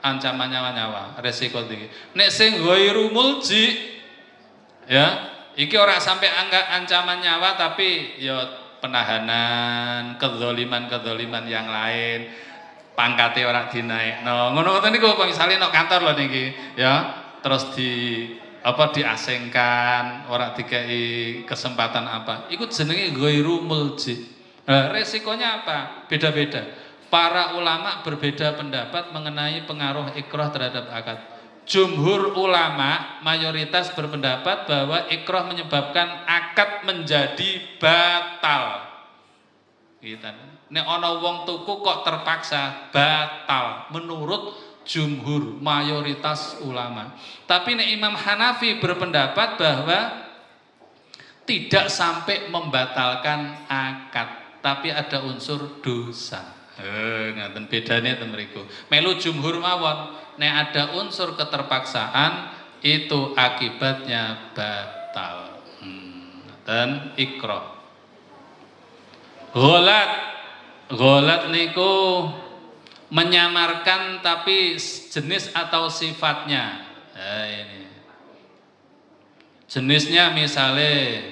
ancamannya nyawa, resiko tinggi. Nek sing ghairu mulji ya, iki ora sampai ancaman nyawa tapi ya penahanan, kezaliman yang lain, pangkate ora dinaikno. Ngono-ngono niku misale nek kantor lho niki, ya. Terus diasingkan, ora dikei kesempatan apa. Iku jenenge ghairu mulji. Resikonya apa? Beda-beda. Para ulama berbeda pendapat mengenai pengaruh ikrah terhadap akad. Jumhur ulama mayoritas berpendapat bahwa ikrah menyebabkan akad menjadi batal. Gitu. Nek ana wong tuku kok terpaksa batal menurut jumhur mayoritas ulama. Tapi nek Imam Hanafi berpendapat bahwa tidak sampai membatalkan akad, tapi ada unsur dosa. Ngaten bedane ten mriku. Melu jumhur mawon, nek ada unsur keterpaksaan itu akibatnya batal. Dan ikrah. Gholat niku menyamarkan tapi jenis atau sifatnya. Ini. Jenisnya misalnya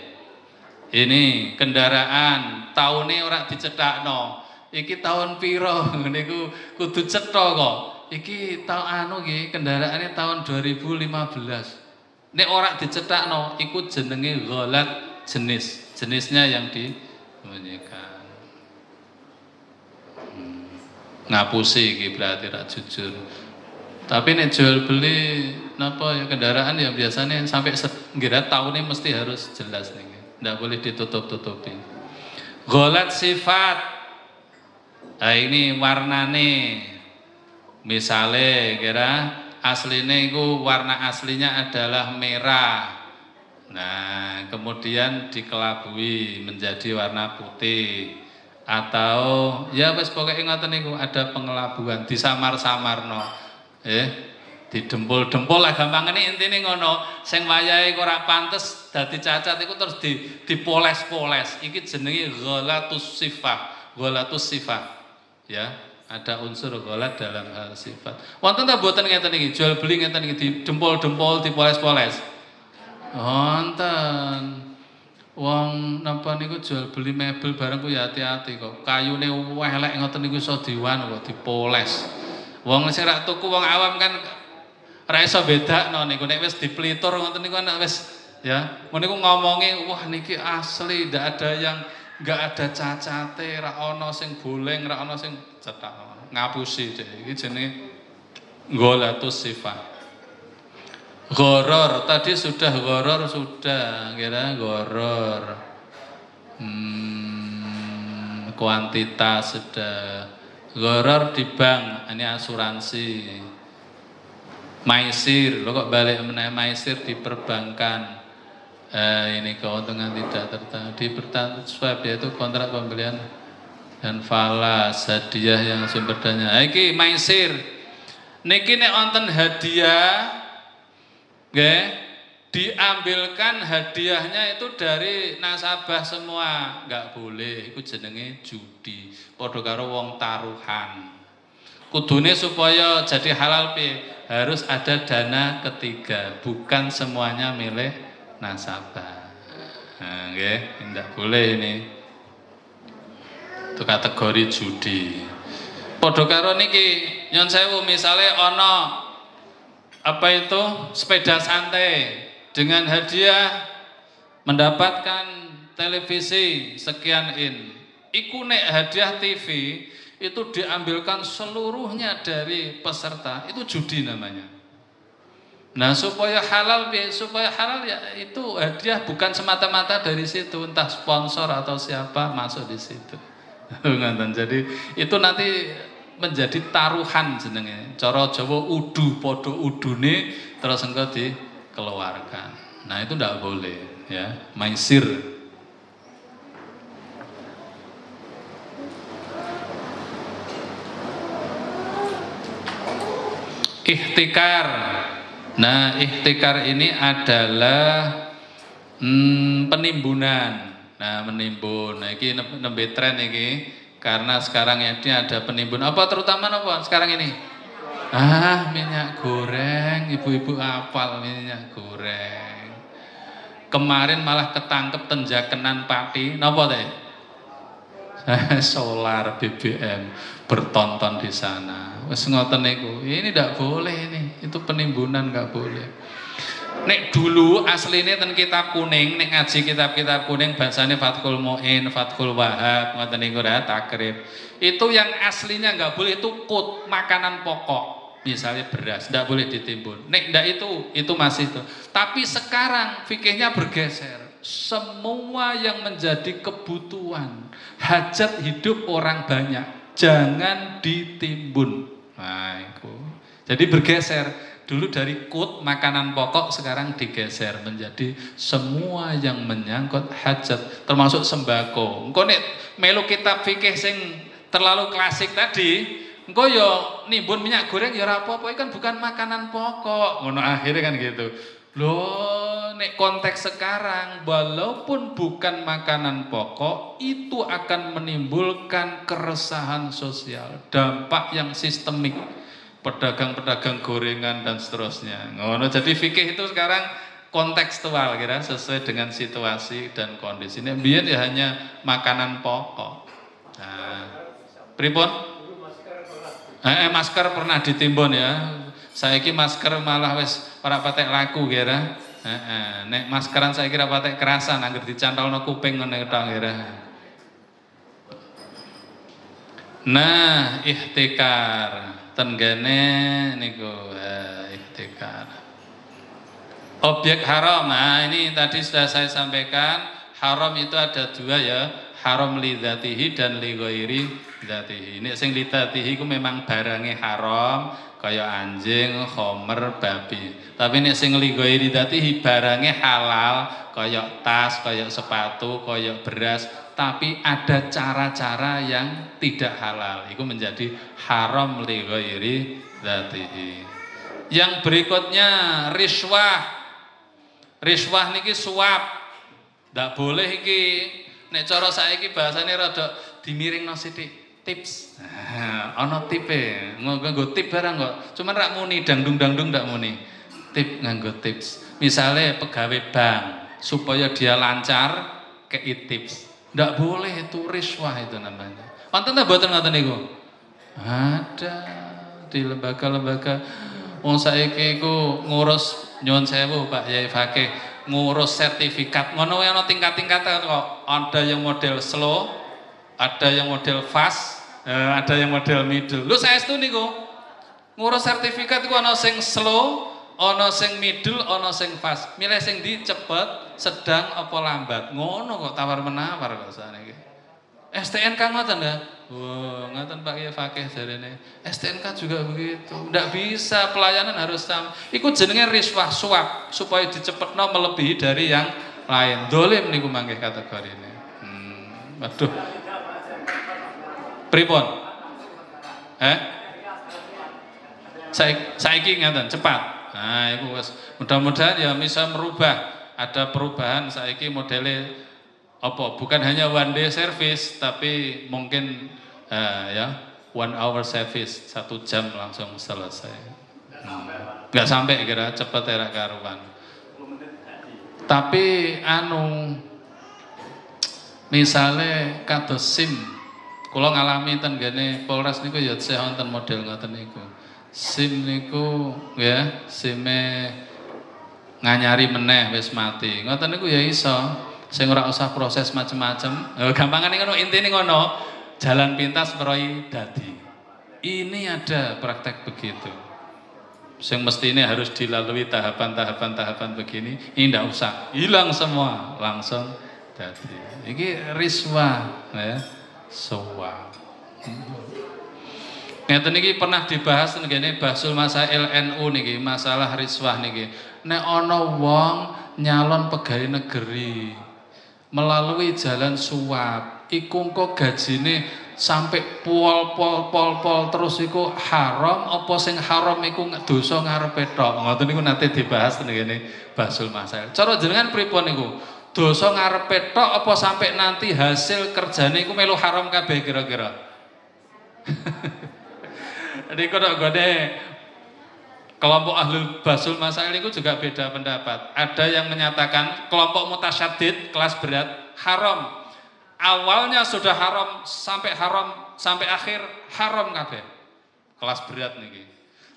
ini kendaraan tahunnya ora dicethakno. Iki tahun piro niku kudu cetha kok. Iki tahun kendaraannya tahun 2015. Nek ora dicethakno iku jenenge gholat jenis. Jenisnya yang disembunyikan. Ngapusi iki berarti ra jujur. Tapi nek jual beli napa ya kendaraan ya biasanya sampai ngira tahunnya mesti harus jelas nih. Ndak boleh ditutup-tutupi. Gholat sifat. Nah ini warnane. Misale kira asline iku warna aslinya adalah merah. Nah, kemudian dikelabui menjadi warna putih. Atau ya wis pokoke ngoten niku ada pengelabuan, disamar-samarno. Didempul-dempul lah gampangane intine ngono. Sing wayahe ora pantes dadi cacat iku terus dipoles-poles. Iki jenenge ghalatus sifah. Ya, ada unsur gholat dalam hal sifat. Wonten ta mboten ngeten iki, jual beli ngeten iki didempul-dempul, dipoles-poles. Wonten. Wong napa niku jual beli mebel barang ku ya hati-hati kok. Kayune elek ngoten niku iso diwan kok dipoles. Wong sing rak tuku wong awam kan ora iso bedakno niku nek wis diplitur ngoten niku nek wis ya. Mun niku ngomongi wah niki asli ndak ada cacate, ra ana sing boleng, ra ana sing cetak. Ngapusi deh. Iki jenenge ghalatus sifat. Gharar tadi sudah kira gharar. Kuantitas sudah. Gharar di bank, ini asuransi. Maisir, lo kok balik meneh maisir di perbankan. Ini keuntungan tidak tertanggung swap yaitu kontrak pembelian dan falas hadiah yang sumber dana. Iki maisir. Niki nek wonten hadiah nggih diambilkan hadiahnya itu dari nasabah semua, enggak boleh. Iku jenenge judi. Padha karo wong taruhan. Kudune supaya jadi halal harus ada dana ketiga, bukan semuanya milik nasabah. Nah, nggih, tidak boleh ini. Itu kategori judi. Padha karo niki, nyon sewu misale ana apa itu sepeda santai dengan hadiah mendapatkan televisi sekian in. Iku nek hadiah TV itu diambilkan seluruhnya dari peserta, itu judi namanya. Nah supaya halal ya itu hadiah bukan semata-mata dari situ, entah sponsor atau siapa masuk di situ. Jadi itu nanti menjadi taruhan jenenge. Cara Jawa udu podo udune terus engko dikeluarkan. Nah itu tidak boleh ya, maisir. Ihtikar. Nah ihtikar ini adalah penimbunan. Nah menimbun. Nah ini nembe tren ini karena sekarang ini ada penimbun. Apa terutama apa sekarang ini? Minyak goreng. Ibu-ibu apal minyak goreng. Kemarin malah ketangkep tenjakenan pati. Napa teh? Solar BBM bertonton di sana. Wes ngoten niku. Ini tidak boleh ini. Itu penimbunan nggak boleh. Nek dulu aslinya ten kitab kuning, nek ngaji kitab-kitab kuning bahasanya Fathul Mu'in, Fathul Wahab, ngoten niku takrib. Itu yang aslinya nggak boleh itu kut, makanan pokok. Misalnya beras, tidak boleh ditimbun. Nek ndak itu masih itu. Tapi sekarang fikihnya bergeser. Semua yang menjadi kebutuhan, hajat hidup orang banyak, jangan ditimbun. Nah, itu. Jadi bergeser. Dulu dari kut makanan pokok sekarang digeser menjadi semua yang menyangkut hajat, termasuk sembako. Engko nek melu kitab fikih sing terlalu klasik tadi, engko yo nimbun minyak goreng ya ora apa-apa, kan bukan makanan pokok. Ngono akhirnya kan gitu. Loh, nek konteks sekarang walaupun bukan makanan pokok itu akan menimbulkan keresahan sosial, dampak yang sistemik. Pedagang-pedagang gorengan dan seterusnya. Ngono. Jadi fikih itu sekarang kontekstual kira sesuai dengan situasi dan kondisi. Ini biar ya hanya makanan pokok. Nah, pripun? Masker pernah ditimbun ya. Saiki masker malah wis ora patek laku kira. Nek maskeran saya kira patek kerasan angger dicantolno kuping ngene tok kira. Nah, ihtikar tenggene niku ihtikar. Objek haram. Nah, ini tadi sudah saya sampaikan, haram itu ada dua ya, haram li dzatihi dan li ghairi dzatihi. Ini sing li dzatihi ku memang barangnya haram, kaya anjing, khomer, babi. Tapi nek sing li ghairi dzatihi barangnya halal, kaya tas, kaya sepatu, kaya beras. Tapi ada cara-cara yang tidak halal, itu menjadi haram li ghairi dzatihi. Yang berikutnya riswah. Riswah niki suap. Ndak boleh iki. Nek cara saiki bahasane rada dimiringno sithik. Tips. Ana tipe. Nganggo tip barang kok. Cuman rak muni dangdung-dangdung ndak muni. Tip nganggo tips. Misalnya pegawai bank supaya dia lancar kei tips. Ndak boleh itu riswah itu namanya. Wonten ta mboten ngoten niku? Ada di lembaga-lembaga. Wong saiki iku ngurus nyuwun sewu Pak Yai Fakih, ngurus sertifikat. Ngono wae ana tingkat-tingkat kok. Ada yang model slow, ada yang model fast, ada yang model middle. Lho saestu niku. Ngurus sertifikat iku ana sing slow, ana sing middle, ana sing fast. Milih sing ndi cepet, sedang apa lambat. Ngono kok tawar-menawar kok sakniki. STNK ngoten ya? Wah, ngoten Pak Kiai Fakih jarene. STNK juga begitu. Ndak bisa, pelayanan harus sama. Iku jenenge riswah suap supaya dicepetno melebihi dari yang lain. Dolim niku mangke kategorine. Waduh. Pripun? Saiki ngaten cepat. Nah, iku wis mudah-mudahan ya bisa merubah. Ada perubahan saiki modele apa? Bukan hanya one day service tapi mungkin ya 1 hour service, 1 jam langsung selesai. Enggak sampai kira cepet era karuan. Tapi misale kados SIM, kula ngalami ten gene Polres niku ya saya wonten model ngoten niku. SIM niku ya, SIM-e nganyari meneh wis mati. Ngoten niku ya iso. Sing ora usah proses macem-macem. Gampangane ngono, intine ngono. Jalan pintas meroi dadi. Ini ada praktek begitu. Sing mestine harus dilalui tahapan begini, ini ndak usah. Hilang semua, langsung dadi. Iki riswah ya. Suwah. Ngeten niki pernah dibahas ngene Bahsul Masail NU niki, masalah riswah niki. Nek ana wong nyalon pegawai negeri melalui jalan suap, iku engko gajine sampai pol terus iku haram apa sing haram iku dosa ngarepe tok. Ngoten niku nate dibahas ngene Bahsul Masail. Cara jenengan pripun niku? Dosa ngarepe tok apa sampai nanti hasil kerjane iku melu haram kabeh kira-kira? Jadi kalau gede kelompok ahlul Bahsul Masail itu juga beda pendapat. Ada yang menyatakan kelompok mutasyaddid kelas berat haram. Awalnya sudah haram sampai akhir haram kabeh. Kelas berat niki.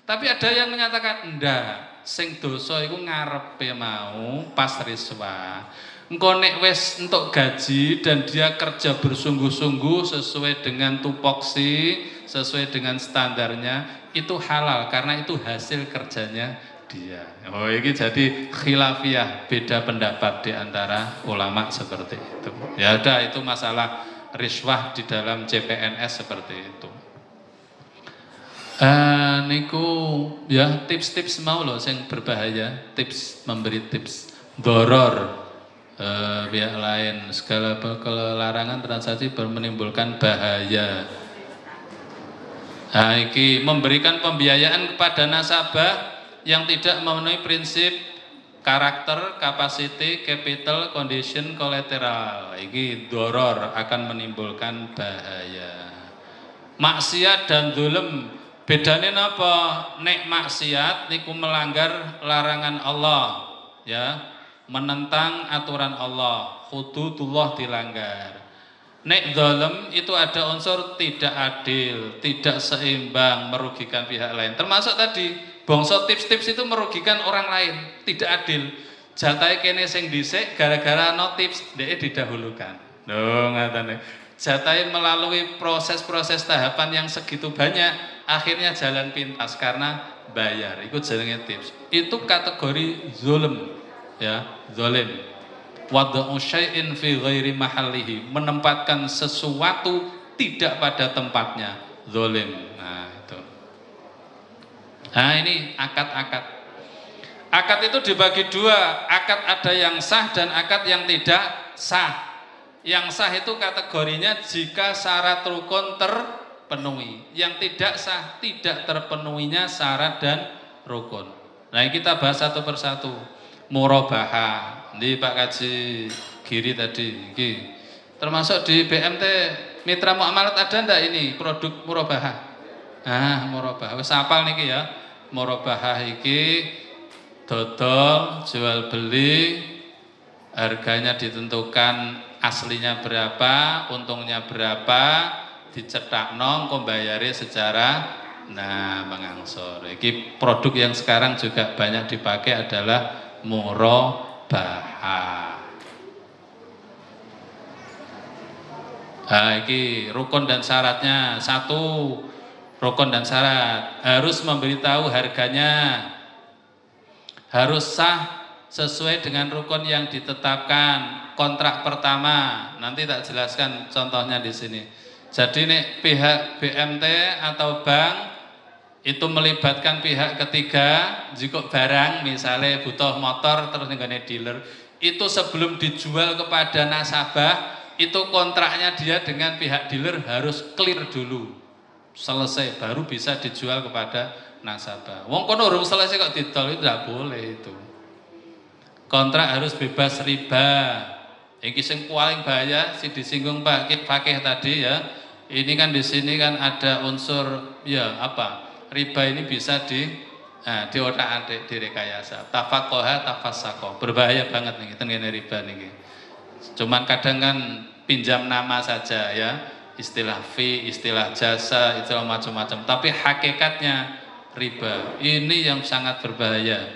Tapi ada yang menyatakan ndak, sing dosa iku ngarepe mau pas riswa. Engko nek wis entuk gaji dan dia kerja bersungguh-sungguh sesuai dengan tupoksi, sesuai dengan standarnya, itu halal karena itu hasil kerjanya dia. Oh, ini jadi khilafiyah, beda pendapat di antara ulama seperti itu. Ya udah, itu masalah riswah di dalam CPNS seperti itu. Niku ya tips-tips mau loh yang berbahaya, tips memberi tips doror pihak lain, segala larangan transaksi menimbulkan bahaya. Nah, iki memberikan pembiayaan kepada nasabah yang tidak memenuhi prinsip karakter, capacity, capital, condition, collateral. Iki doror akan menimbulkan bahaya. Maksiat dan zulm bedane napa? Nek maksiat niku melanggar larangan Allah, ya. Menentang aturan Allah, hududullah dilanggar. Nek zalim itu ada unsur tidak adil, tidak seimbang, merugikan pihak lain. Termasuk tadi bangsa tips-tips itu merugikan orang lain, tidak adil. Jatahe kene sing dhisik gara-gara no tips dhek didahulukan. Lho ngatane. Jatahe melalui proses-proses tahapan yang segitu banyak, akhirnya jalan pintas karena bayar. Iku jenenge tips. Itu kategori zulm. Ya, zalim. Wad'u syai'in fi ghairi mahallihi, menempatkan sesuatu tidak pada tempatnya, zalim. Nah, itu. Nah, ini akad-akad. Akad itu dibagi dua, akad ada yang sah dan akad yang tidak sah. Yang sah itu kategorinya jika syarat rukun terpenuhi. Yang tidak sah, tidak terpenuhinya syarat dan rukun. Nah, kita bahas satu persatu. Murabahah, di Pak Kaji Giri tadi, termasuk di BMT Mitra Muamalat ada ndak ini produk murabahah? Nah, murabahah, wis apal niki ya. Murabahah iki dodol, jual beli, harganya ditentukan aslinya berapa, untungnya berapa, dicetakno engko bayare secara mengangsur. Iki produk yang sekarang juga banyak dipakai adalah murabahah. Nah, ini rukun dan syaratnya. Satu, rukun dan syarat harus memberitahu harganya, harus sah sesuai dengan rukun yang ditetapkan. Kontrak pertama nanti tak jelaskan contohnya di sini. Jadi nih pihak BMT atau bank itu melibatkan pihak ketiga. Jika barang misalnya butuh motor terus nggone dealer, itu sebelum dijual kepada nasabah, itu kontraknya dia dengan pihak dealer harus clear dulu, selesai baru bisa dijual kepada nasabah. Wong kono urung selesai kok didol, itu tidak boleh. Itu kontrak harus bebas riba. Iki sing paling bahaya si disinggung Pak Fakih tadi ya. Ini kan di sini kan ada unsur ya apa? Riba ini bisa diotak-atik, direkayasa. Tafakoha, tafasako. Berbahaya banget nih, tengene riba nih. Cuman kadang kan pinjam nama saja ya, istilah fee, istilah jasa, istilah macam-macam. Tapi hakikatnya riba. Ini yang sangat berbahaya.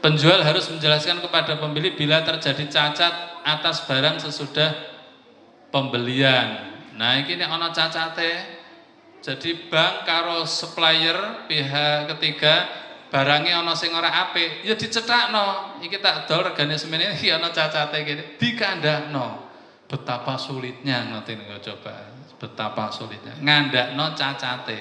Penjual harus menjelaskan kepada pembeli bila terjadi cacat atas barang sesudah pembelian. Nah, ini ono cacate. Jadi bank karo supplier pihak ketiga barangnya ono sing ora apik, ya dicetakno. Iki tak dol regane semene iki ono cacate kene, dikandakno. Betapa sulitnya ngoten niku coba. Betapa sulitnya ngandakno cacate.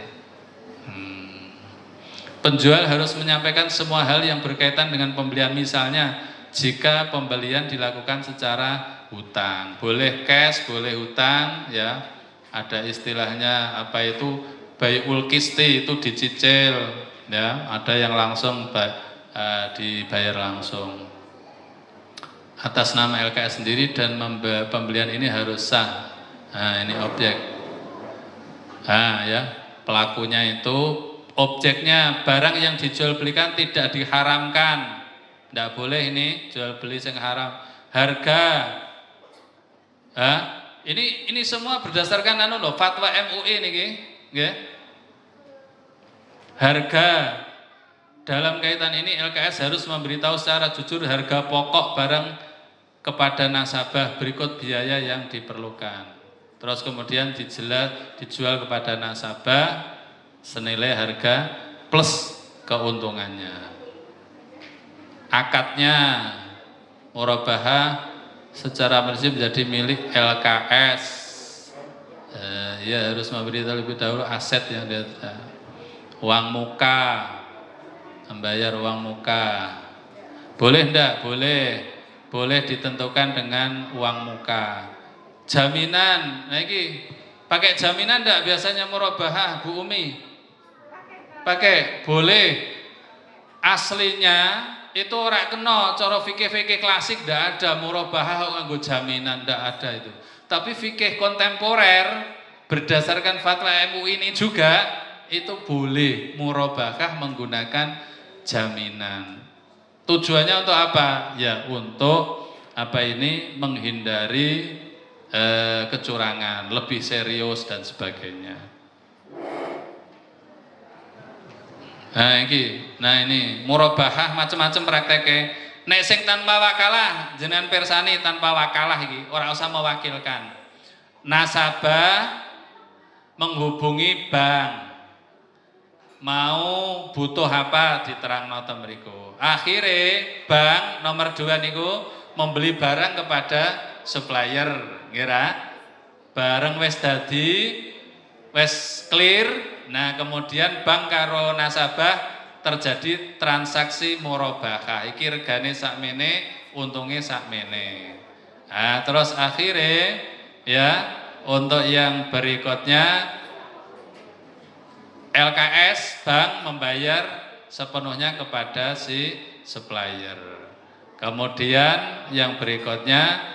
Penjual harus menyampaikan semua hal yang berkaitan dengan pembelian, misalnya jika pembelian dilakukan secara hutang, boleh cash, boleh hutang, ya. Ada istilahnya apa itu bai'ul qisti, itu dicicil, ya. Ada yang langsung dibayar langsung atas nama LKS sendiri, dan pembelian ini harus sah. Nah, ini objek. Nah, ya, pelakunya itu objeknya barang yang dijual belikan tidak diharamkan, tidak boleh ini jual beli yang haram. Harga, ini semua berdasarkan fatwa MUI niki, nggih. Harga dalam kaitan ini LKS harus memberitahu secara jujur harga pokok barang kepada nasabah berikut biaya yang diperlukan. Terus kemudian dijual kepada nasabah senilai harga plus keuntungannya. Akadnya murabahah secara prinsip menjadi milik LKS. Ya harus memberitahu lebih dahulu aset yang dia, uang muka, membayar uang muka. Boleh enggak? Boleh ditentukan dengan uang muka. Jaminan, nah ini pakai jaminan enggak biasanya murabahah, Bu Umi? Pakai, boleh. Aslinya itu ora kena, cara fikih-fikih klasik ndak ada murabahah nganggo jaminan, ndak ada itu. Tapi fikih kontemporer berdasarkan fatwa MUI ini juga itu boleh murabahah menggunakan jaminan. Tujuannya untuk apa? Ya untuk menghindari kecurangan, lebih serius dan sebagainya. Nah ini murabahah macam-macam prakteknya. Nek sing tanpa wakalah, jenengan pirsani tanpa wakalah iki, ora usah mewakilkan. Nasabah menghubungi bank, mau butuh apa diterangno ten mriku. Akhire bank nomor 2 niku membeli barang kepada supplier, ngira. Bareng wis dadi, wis clear. Nah kemudian bank karo nasabah terjadi transaksi murabahah. Iki regane sakmene, untungnya sakmene. Nah terus akhirnya ya untuk yang berikutnya LKS bank membayar sepenuhnya kepada si supplier. Kemudian yang berikutnya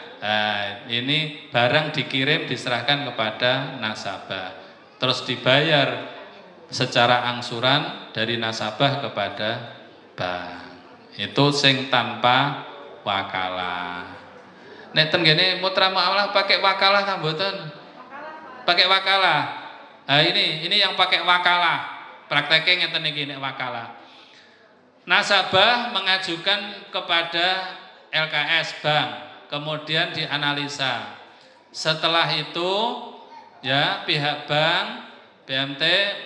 ini barang dikirim diserahkan kepada nasabah. Terus dibayar secara angsuran dari nasabah kepada bank. Itu sing tanpa wakalah. Nek ten gene mutra muamalah pakai wakalah ta mboten? Pakai wakalah. Nah ini yang pakai wakalah. Prakteknya ngeten iki nek wakalah. Nasabah mengajukan kepada LKS bank, kemudian dianalisa. Setelah itu ya pihak bank BMT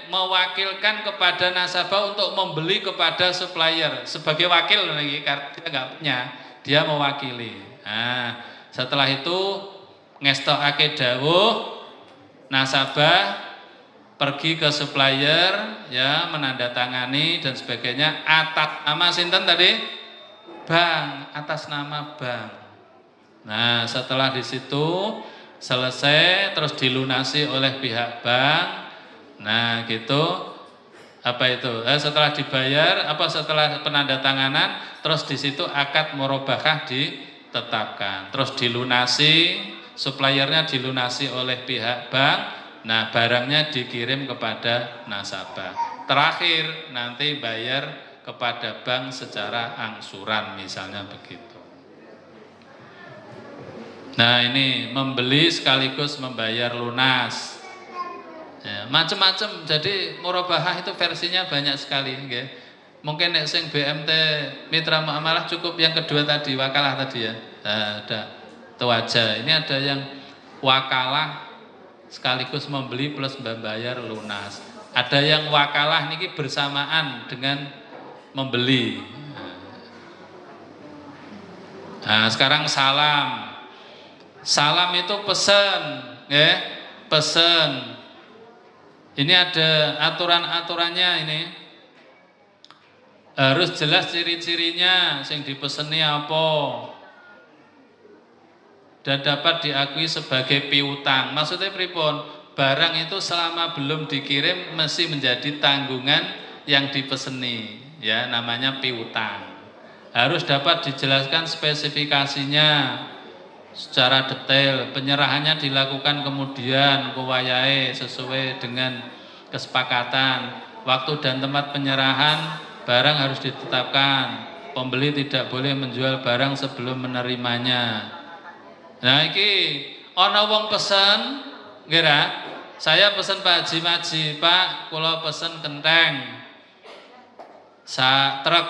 mewakilkan kepada nasabah untuk membeli kepada supplier sebagai wakil lagi karena dia nggak punya, dia mewakili. Nah, setelah itu ngestokake dawuh, nasabah pergi ke supplier ya menandatangani dan sebagainya atas nama sinten tadi? Bank, atas nama bank. Nah, setelah di situ selesai terus dilunasi oleh pihak bank. Nah gitu, apa itu? Setelah dibayar, setelah penandatanganan, terus di situ akad murabahah ditetapkan, terus dilunasi, suppliernya dilunasi oleh pihak bank. Nah barangnya dikirim kepada nasabah. Terakhir nanti bayar kepada bank secara angsuran, misalnya begitu. Nah ini membeli sekaligus membayar lunas. Ya, macam-macam. Jadi murabahah itu versinya banyak sekali, nggih. Mungkin nek sing BMT Mitra Muamalah cukup yang kedua tadi, wakalah tadi ya. Ada itu aja. Ini ada yang wakalah sekaligus membeli plus membayar lunas. Ada yang wakalah niki bersamaan dengan membeli. Nah, sekarang salam. Salam itu pesen, nggih. Pesen. Ini ada aturan-aturannya ini. Harus jelas ciri-cirinya sing dipeseni apa. Dan dapat diakui sebagai piutang. Maksudnya pripun? Barang itu selama belum dikirim mesti menjadi tanggungan yang dipeseni, ya, namanya piutang. Harus dapat dijelaskan spesifikasinya secara detail. Penyerahannya dilakukan kemudian kuwayahe sesuai dengan kesepakatan. Waktu dan tempat penyerahan barang harus ditetapkan. Pembeli tidak boleh menjual barang sebelum menerimanya. Nah iki ana wong pesen, nggih, saya pesen Pak Haji Maji, Pak, kula pesen kenteng sak truk.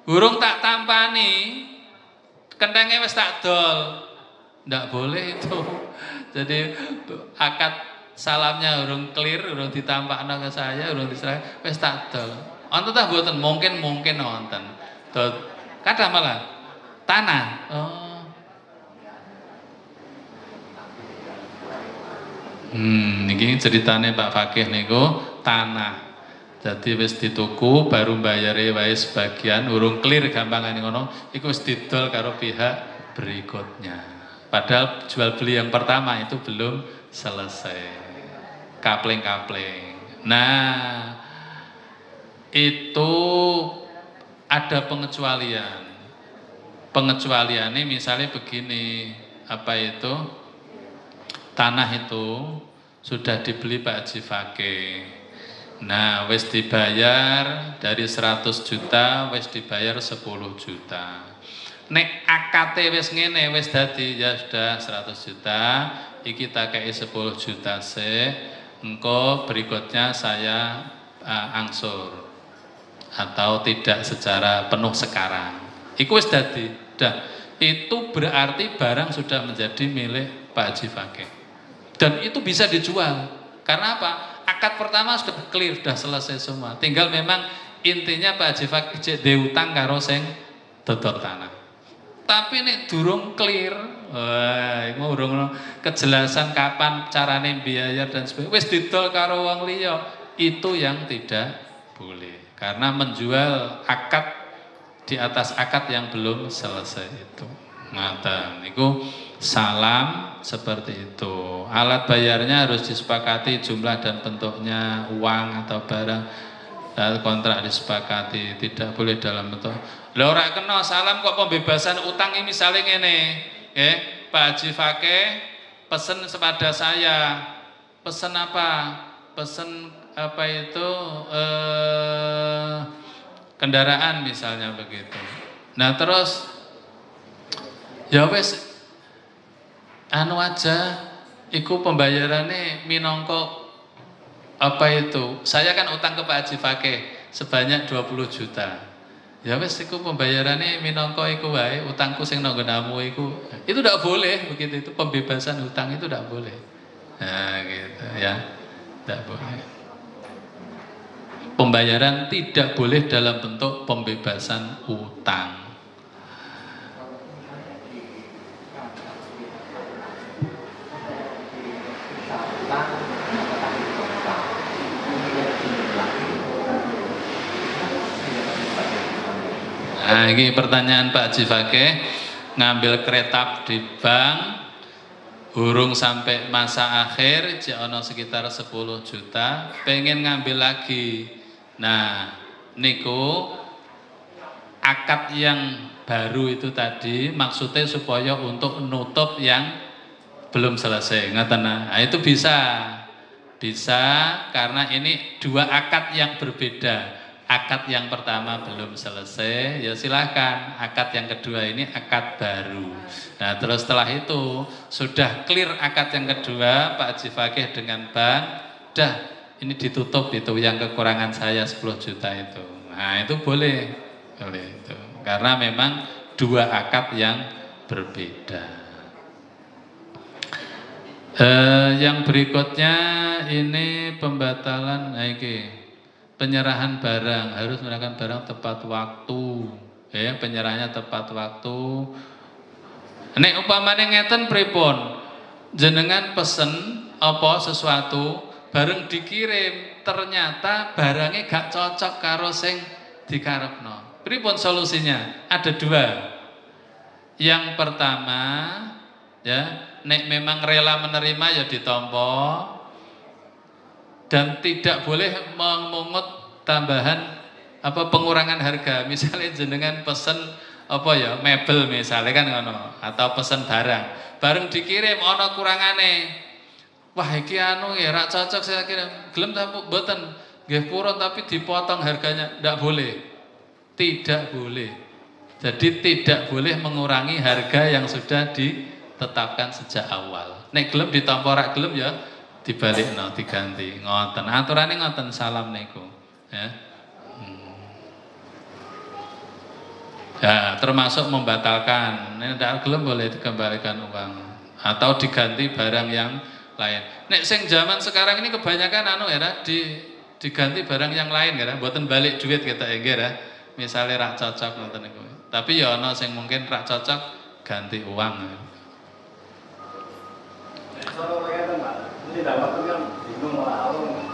Burung tak tampani, kentengnya wis tak dol. Ndak boleh itu. Jadi akad salamnya urung clear, urung ditampakno ke saya, urung diserah, wis tak dol. Wonten ta mboten? Mungkin wonten. Kathah malah tanah. Oh. Niki ceritane Pak Fakih niku tanah. Jadi wis dituku baru bayare wae sebagian urung clear gampangane ngono, iku wis didol karo pihak berikutnya. Padahal jual beli yang pertama itu belum selesai. Kapling-kapling. Nah, itu ada pengecualian. Pengecualiannya misalnya begini, apa itu? Tanah itu sudah dibeli Pak Haji Fakih. Nah, wis dibayar dari 100 juta, wis dibayar 10 juta. Nek akate wis ngene, wis dadi ya sudah 100 juta, iki tak kei 10 juta sik, engko berikutnya saya angsur atau tidak secara penuh sekarang. Iku wis dadi. Dah, itu berarti barang sudah menjadi milik Pak Haji Fakih. Dan itu bisa dijual. Karena apa? Akad pertama sudah clear, sudah selesai semua. Tinggal memang intinya Pak Haji Fakih cek diutang karo sing dodol tanah. Tapi nek durung clear, mau urung kejelasan kapan carane biaya dan sebagainya, wis didol karo wong liya, itu yang tidak boleh. Karena menjual akad di atas akad yang belum selesai itu. Ngaten niku salam seperti itu. Alat bayarnya harus disepakati jumlah dan bentuknya, uang atau barang, dan kontrak disepakati, tidak boleh dalam bentuk. Lha ora kena salam kok pembebasan utang ini misalnya ngene, nggih, Pak Haji Fakih pesen kepada saya. Pesen apa? Pesen apa itu kendaraan misalnya begitu. Nah, terus ya wes anu aja, iku pembayarannya minangka apa itu? Saya kan utang ke Pak Haji Fakih sebanyak 20 juta. Ya wes iku pembayarannya minangka iku wae, utangku sing nang nggonamu iku. Itu tidak boleh begitu, itu pembebasan hutang itu tidak boleh. Nah, gitu ya. Tidak boleh. Pembayaran tidak boleh dalam bentuk pembebasan utang. Nah, ini pertanyaan Pak Haji Fakih, ngambil kereta di bank, urung sampai masa akhir, ono sekitar 10 juta, pengen ngambil lagi. Nah, niku akad yang baru itu tadi maksudnya supaya untuk nutup yang belum selesai. Nah, itu bisa karena ini dua akad yang berbeda. Akad yang pertama belum selesai, ya silahkan. Akad yang kedua ini akad baru. Nah, terus setelah itu sudah clear akad yang kedua, Pak Haji Fakih dengan bank, dah ini ditutup itu yang kekurangan saya 10 juta itu. Nah, itu boleh itu. Karena memang dua akad yang berbeda. Yang berikutnya ini pembatalan, penyerahan barang, harus menyerahkan barang tepat waktu, ya, penyerahannya tepat waktu. Nek umpamane ngeten pripun, jenengan pesen apa sesuatu bareng dikirim ternyata barangnya gak cocok karo sing dikarepno. Pripun solusinya? Ada dua. Yang pertama, ya, nek memang rela menerima ya ditampa dan tidak boleh memungut tambahan pengurangan harga. Misalnya jenengan pesen mebel misalnya kan ngono, atau pesen bareng dikirim ana kurangane. Wah iki ya rak cocok saya kirim. Gelem ta mboten? Nggih purun tapi dipotong harganya. Ndak boleh. Tidak boleh. Jadi tidak boleh mengurangi harga yang sudah ditetapkan sejak awal. Nek gelem ditampa rak gelem ya dibalikno diganti. Ngoten. Aturane ngoten salam niku. Ya. Ya, termasuk membatalkan. Nek ndak gelem boleh dikembalikan uang atau diganti barang yang lain. Nek sing zaman sekarang ini kebanyakan diganti barang yang lain ya, mboten balik duit kita ya. Misalnya rak cocok ngoten niku. Tapi ya ana sing mungkin rak cocok ganti uang. Kalau kaya Pak, ini dapat kan bingung ora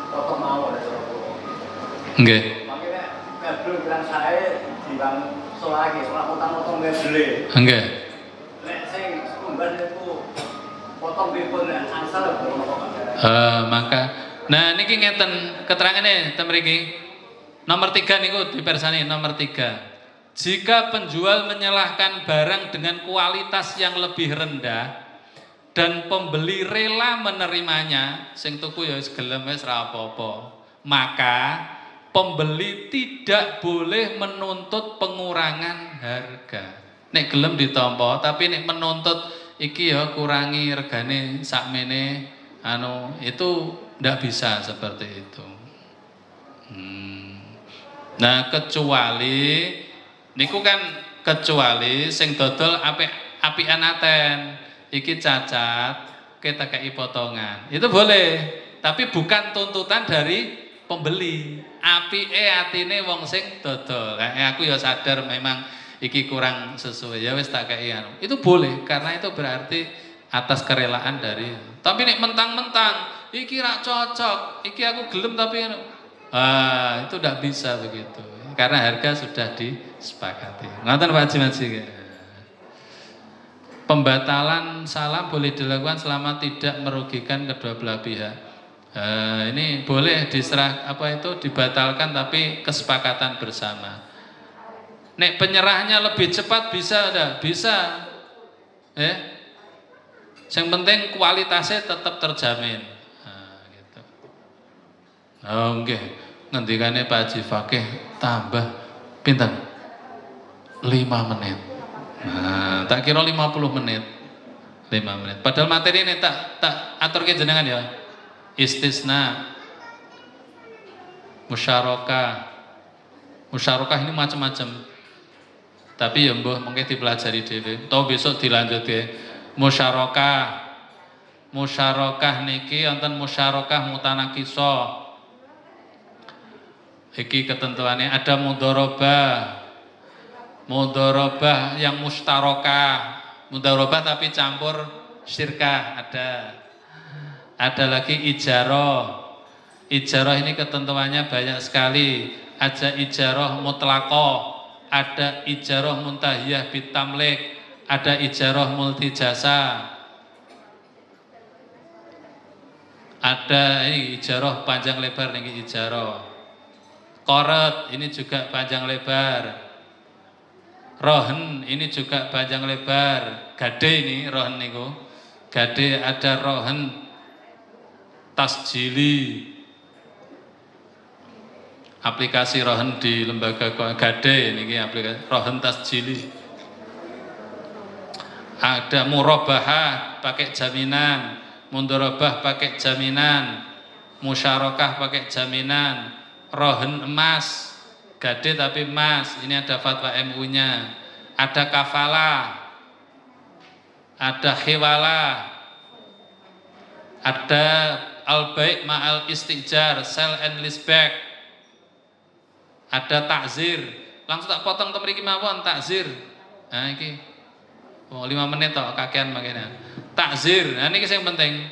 potong mau ada Nggih. Makanya mebel bilang saya dibangun lagi, soal potong-potong mebel. Nggih. Nek sing sumber itu potong bipun angsal maka nah niki ngeten keterangane ten mriki. Nomor 3 niku dipersani nomor 3. Jika penjual menyalahkan barang dengan kualitas yang lebih rendah dan pembeli rela menerimanya, sing tuku ya wis gelem wis ra apa-apa, maka pembeli tidak boleh menuntut pengurangan harga. Nek gelem ditampa, tapi nek menuntut iki ya kurangi regane sakmene itu ndak bisa seperti itu. Nah, kecuali sing dodol apik-apikan aten. Iki cacat, kita kei potongan. Itu boleh, tapi bukan tuntutan dari pembeli. Apike atine wong sing dodol. Aku ya sadar memang iki kurang sesuai, ya wis tak kei Itu boleh karena itu berarti atas kerelaan dari. Tapi nek mentang-mentang iki ra cocok, iki aku gelem tapi itu tidak bisa begitu. Karena harga sudah disepakati. Ngoten Pak Haji. Pembatalan salam boleh dilakukan selama tidak merugikan kedua belah pihak. Ini boleh dibatalkan tapi kesepakatan bersama. Nek penyerahnya lebih cepat bisa ada, bisa. Yang penting kualitasnya tetap terjamin. Gitu. Nggih. Ngendikane Pak Haji Fakih tambah pinten? 5 menit. Nah, tak kira 50 menit. 5 menit. Padahal materi ini tak aturke jenengan ya. Istisna, musyarakah. Musyarakah ini macam-macam. Tapi ya mbuh mungkin dipelajari dhewe. Atau besok dilanjutke. Musyarakah niki wonten musyarakah mutanakisah. Iki ketentuannya ada mudharabah yang mustarokah, mudharabah tapi campur syirkah ada lagi ijarah ini ketentuannya banyak sekali. Ada ijarah mutlaqah, ada ijarah muntahiyah bitamlik, ada ijarah multijasa, ada ini ijarah panjang lebar nih ijarah. Qarat ini juga panjang lebar. Rohen ini juga panjang lebar. Gade ini rohen niku. Gade ada rohen tasjili. Aplikasi rohen di lembaga Gade ini aplikasi rohen tasjili. Ada murabahah pakai jaminan, mudharabah pakai jaminan, musyarakah pakai jaminan. Rohen emas, gade tapi emas. Ini ada fatwa MU-nya. Ada kafalah, ada hiwalah, ada al-bai' ma'al istijar, sell and leaseback, ada takzir. Langsung tak potong temriki mawon takzir. Nah iki 5 menit tok kakean makanya. Takzir. Nah niki sing penting.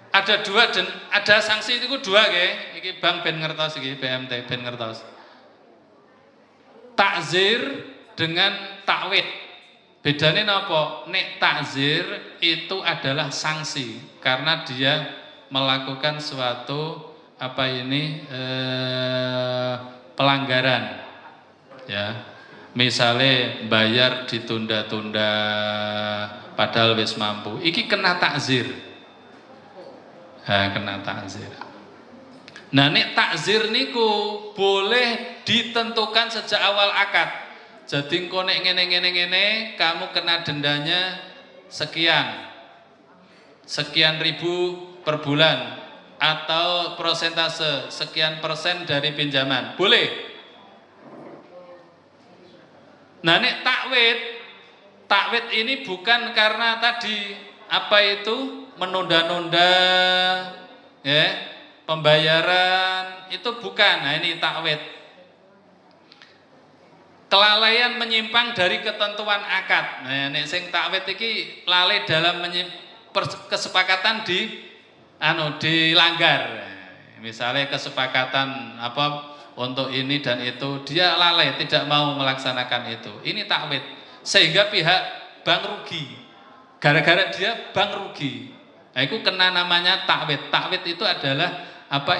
Ada dua dan ada sanksi itu dua ke. Iki Bang ben ngertos iki BMT ben ngertos. Takzir dengan takwid. Bedanya napa? Nek takzir itu adalah sanksi karena dia melakukan suatu pelanggaran. Ya. Misalnya bayar ditunda-tunda padahal wis mampu. Iki kena takzir. Kena takzir. Nah nek takzir niku boleh ditentukan sejak awal akad. Jadi engko nek ngene kamu kena dendanya sekian ribu per bulan atau persentase sekian persen dari pinjaman. Boleh. Nah nek takwid ini bukan karena tadi menunda-nunda ya pembayaran itu bukan. Nah ini takwid. Kelalaian menyimpang dari ketentuan akad. Nah nek sing takwid iki lalai dalam kesepakatan dilanggar. Misalnya kesepakatan untuk ini dan itu dia lalai tidak mau melaksanakan itu. Ini takwid. Sehingga pihak bank rugi. Gara-gara dia bank rugi. Nah, itu kena namanya takwid. Takwid itu adalah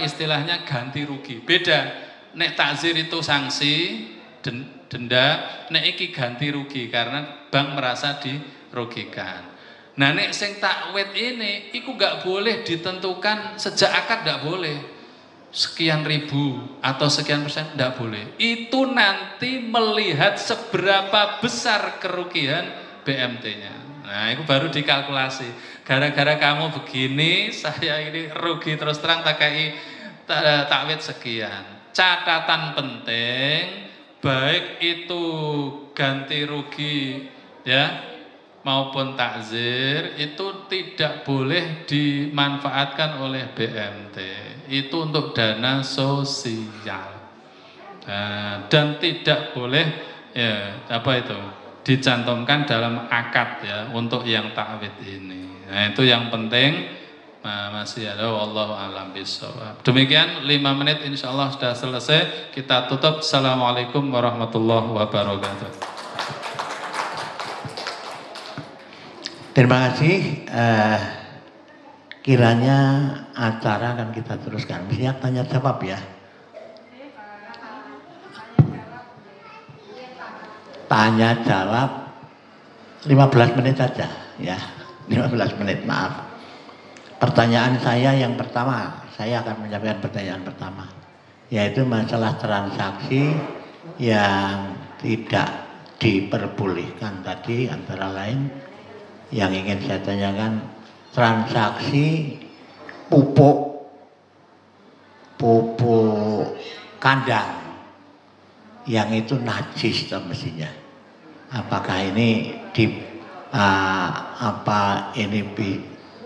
istilahnya ganti rugi. Beda. Nek takzir itu sanksi, denda, nek iki ganti rugi karena bank merasa dirugikan. Nah nek sing takwid ini iku gak boleh ditentukan sejak akad, gak boleh. Sekian ribu atau sekian persen gak boleh. Itu nanti melihat seberapa besar kerugian BMT-nya. Nah, itu baru dikalkulasi. Gara-gara kamu begini, saya ini rugi terus terang takai takwid sekian. Catatan penting, baik itu ganti rugi ya maupun takzir itu tidak boleh dimanfaatkan oleh BMT. Itu untuk dana sosial. Dan tidak boleh dicantumkan dalam akad ya untuk yang takwid ini. Nah, itu yang penting. Masih ada wallahu a'lam bishawab. Demikian 5 menit insyaallah sudah selesai. Kita tutup. Assalamualaikum warahmatullahi wabarakatuh. Terima kasih. Kiranya acara akan kita teruskan. Mestinya tanya jawab ya. Tanya jawab 15 menit saja ya. 15 menit, maaf. Pertanyaan saya yang pertama, saya akan menyampaikan pertanyaan pertama, yaitu masalah transaksi yang tidak diperbolehkan tadi, antara lain yang ingin saya tanyakan transaksi pupuk kandang yang itu najis mestinya. Apakah ini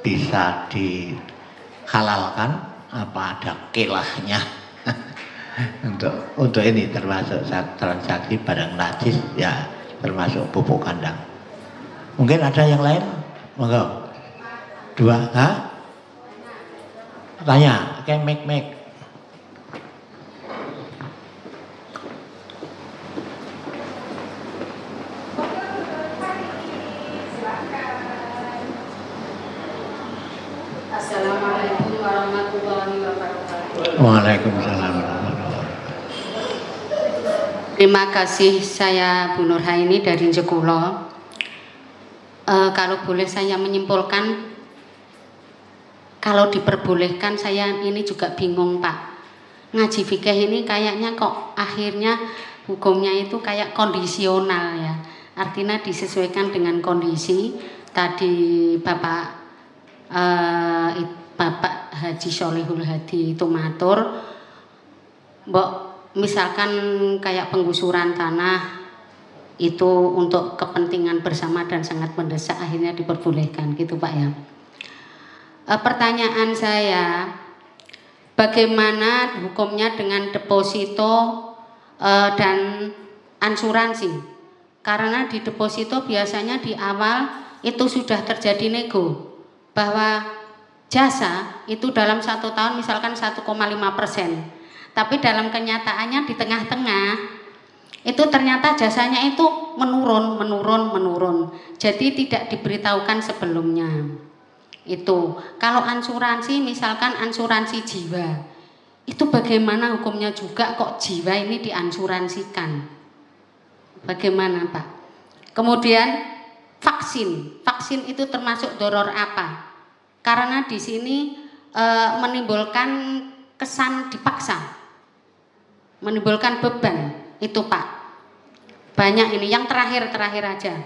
bisa dihalalkan? Apa ada kilahnya? untuk ini termasuk transaksi barang najis ya, termasuk pupuk kandang. Mungkin ada yang lain? Monggo. 2, Tanya, kayak make. Assalamualaikum warahmatullahi wabarakatuh. Waalaikumsalam warahmatullahi wabarakatuh. Terima kasih, saya Bu Nurhaini dari Jekulo. Kalau boleh saya menyimpulkan, kalau diperbolehkan, saya ini juga bingung Pak. Ngaji fikih ini kayaknya kok akhirnya hukumnya itu kayak kondisional ya. Artinya disesuaikan dengan kondisi. Tadi Bapak Haji Sholihul Hadi itu matur, mbok misalkan kayak penggusuran tanah itu untuk kepentingan bersama dan sangat mendesak, akhirnya diperbolehkan gitu Pak ya. Pertanyaan saya, bagaimana hukumnya dengan deposito dan ansuransi? Karena di deposito biasanya di awal itu sudah terjadi nego bahwa jasa itu dalam 1 tahun misalkan 1,5%, tapi dalam kenyataannya di tengah-tengah itu ternyata jasanya itu menurun, jadi tidak diberitahukan sebelumnya. Itu kalau asuransi, misalkan asuransi jiwa, itu bagaimana hukumnya juga kok jiwa ini diasuransikan, bagaimana Pak? Kemudian vaksin itu termasuk doror apa? Karena di sini menimbulkan kesan dipaksa, menimbulkan beban. Itu Pak, banyak ini. Yang terakhir aja.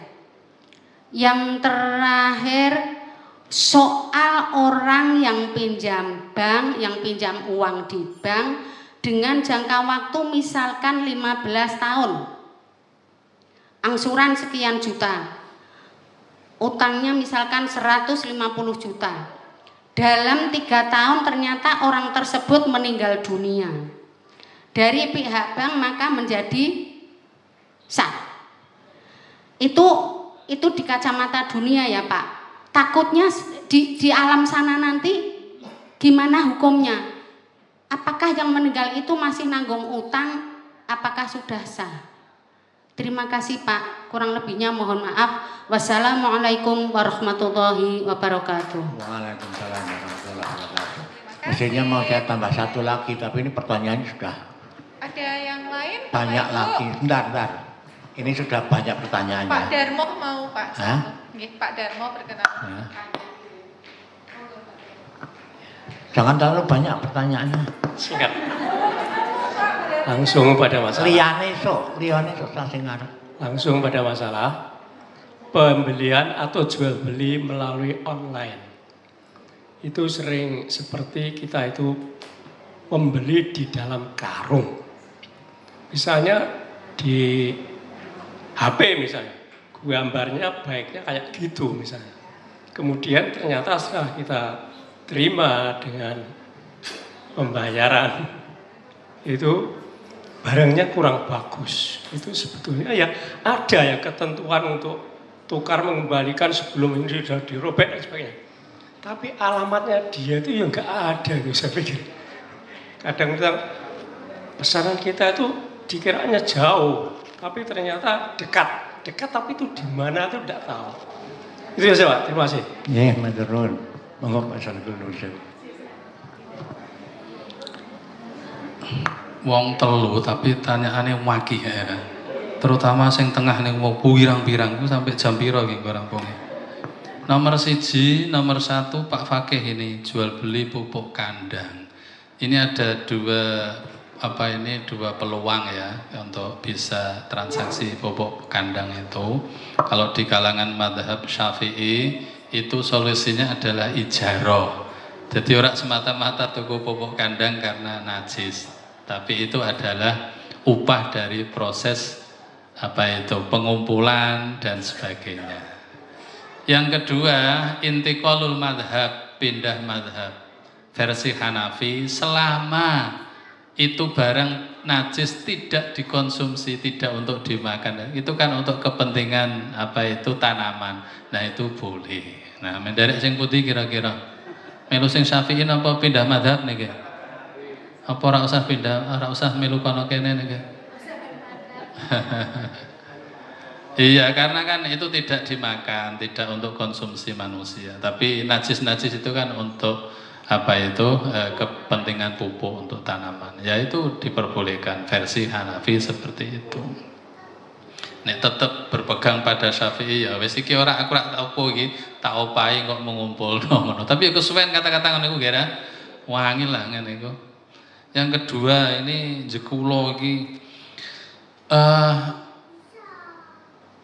Yang terakhir soal orang yang pinjam bank, yang pinjam uang di bank dengan jangka waktu misalkan 15 tahun, angsuran sekian juta, utangnya misalkan 150 juta. Dalam 3 tahun ternyata orang tersebut meninggal dunia. Dari pihak bank maka menjadi sah. Itu di kacamata dunia ya Pak. Takutnya di alam sana nanti gimana hukumnya? Apakah yang meninggal itu masih nanggung utang? Apakah sudah sah? Terima kasih Pak. Kurang lebihnya mohon maaf. Wassalamualaikum warahmatullahi wabarakatuh. Waalaikumsalam warahmatullahi wabarakatuh. Mestinya mau saya tambah satu lagi, tapi ini pertanyaannya sudah ada yang lain? banyak lagi. Bentar. Ini sudah banyak pertanyaannya. Pak Darmo mau Pak. Hah? Pak Darmo berkenan. Jangan terlalu banyak pertanyaannya. Singkat. Langsung pada masalah. Liyane sok sing ngarep. Langsung pada masalah pembelian atau jual beli melalui online. Itu sering seperti kita itu membeli di dalam karung. Misalnya di HP misalnya, gambarnya baiknya kayak gitu misalnya. Kemudian ternyata setelah kita terima dengan pembayaran itu barangnya kurang bagus. Itu sebetulnya ya ada ya ketentuan untuk tukar mengembalikan sebelum ini sudah dirobek dan sebagainya. Tapi alamatnya dia itu ya nggak ada tuh saya pikir. Kadang-kadang pesanan kita itu dikiranya jauh, tapi ternyata dekat tapi itu di mana itu tidak tahu. Itu ya Pak, terima kasih. Ya, matur nuwun. Monggo Pak Sarkul Nursyid. Wong telu tapi tanyaane wakih ya. Terutama sing tengah ning mau pirang-pirang itu sampai jam piro iki rampungnya. Nomor 1, nomor 1 Pak Fakih ini jual beli pupuk kandang. Ini ada dua peluang ya untuk bisa transaksi pupuk kandang itu. Kalau di kalangan mazhab Syafi'i itu solusinya adalah ijarah. Jadi orang semata-mata tuku pupuk kandang karena najis, tapi itu adalah upah dari proses pengumpulan dan sebagainya. Yang kedua, intiqalul madhab, pindah madhab versi Hanafi, selama itu barang najis tidak dikonsumsi, tidak untuk dimakan, itu kan untuk kepentingan tanaman. Nah itu boleh. Nah menderek sing putih kira-kira melu sing Syafi'in apa pindah madhab niki? Apa ora usah pindah, ora usah melu kono kene niki? Iya, karena kan itu tidak dimakan, tidak untuk konsumsi manusia. Tapi najis-najis itu kan untuk kepentingan pupuk untuk tanaman. Ya itu diperbolehkan, versi Hanafi seperti itu. Nek tetap berpegang pada Syafi'i ya wis iki ora aku rak tak opo iki, tak opahi kok mengumpulno ngono. Tapi kesuwen kata-kata ngono iku kira wangi lah ngene iku. Yang kedua ini jekulo iki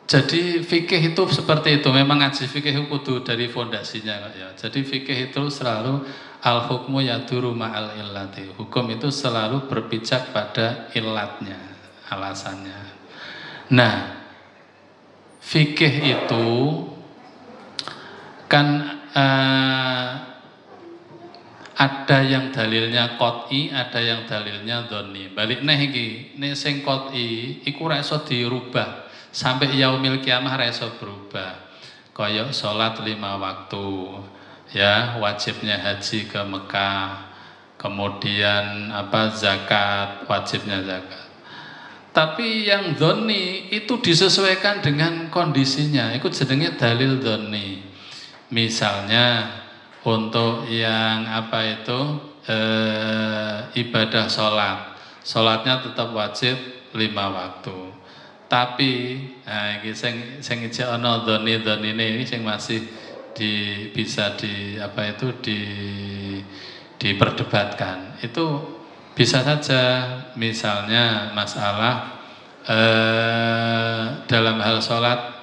jadi fikih itu seperti itu. Memang ngaji fikih kudu dari fondasinya ya. Jadi fikih itu selalu al hukmu yaduru ma'al illati. Hukum itu selalu berpijak pada illatnya, alasannya. Nah, fikih itu kan ada yang dalilnya qot'i, ada yang dalilnya dhonni. Balik neh iki, nek sing qot'i iku ora iso dirubah. Sampai yaumil kiamah ra iso berubah. Kaya salat 5 waktu, ya wajibnya haji ke Mekah, kemudian zakat, wajibnya zakat. Tapi yang dhoni itu disesuaikan dengan kondisinya, itu jenenge dalil dhoni. Misalnya untuk yang ibadah sholatnya tetap wajib 5 waktu. Tapi iki sing ijek ana dhoni-dhonine ini sing masih bisa diperdebatkan. Itu bisa saja misalnya masalah dalam hal sholat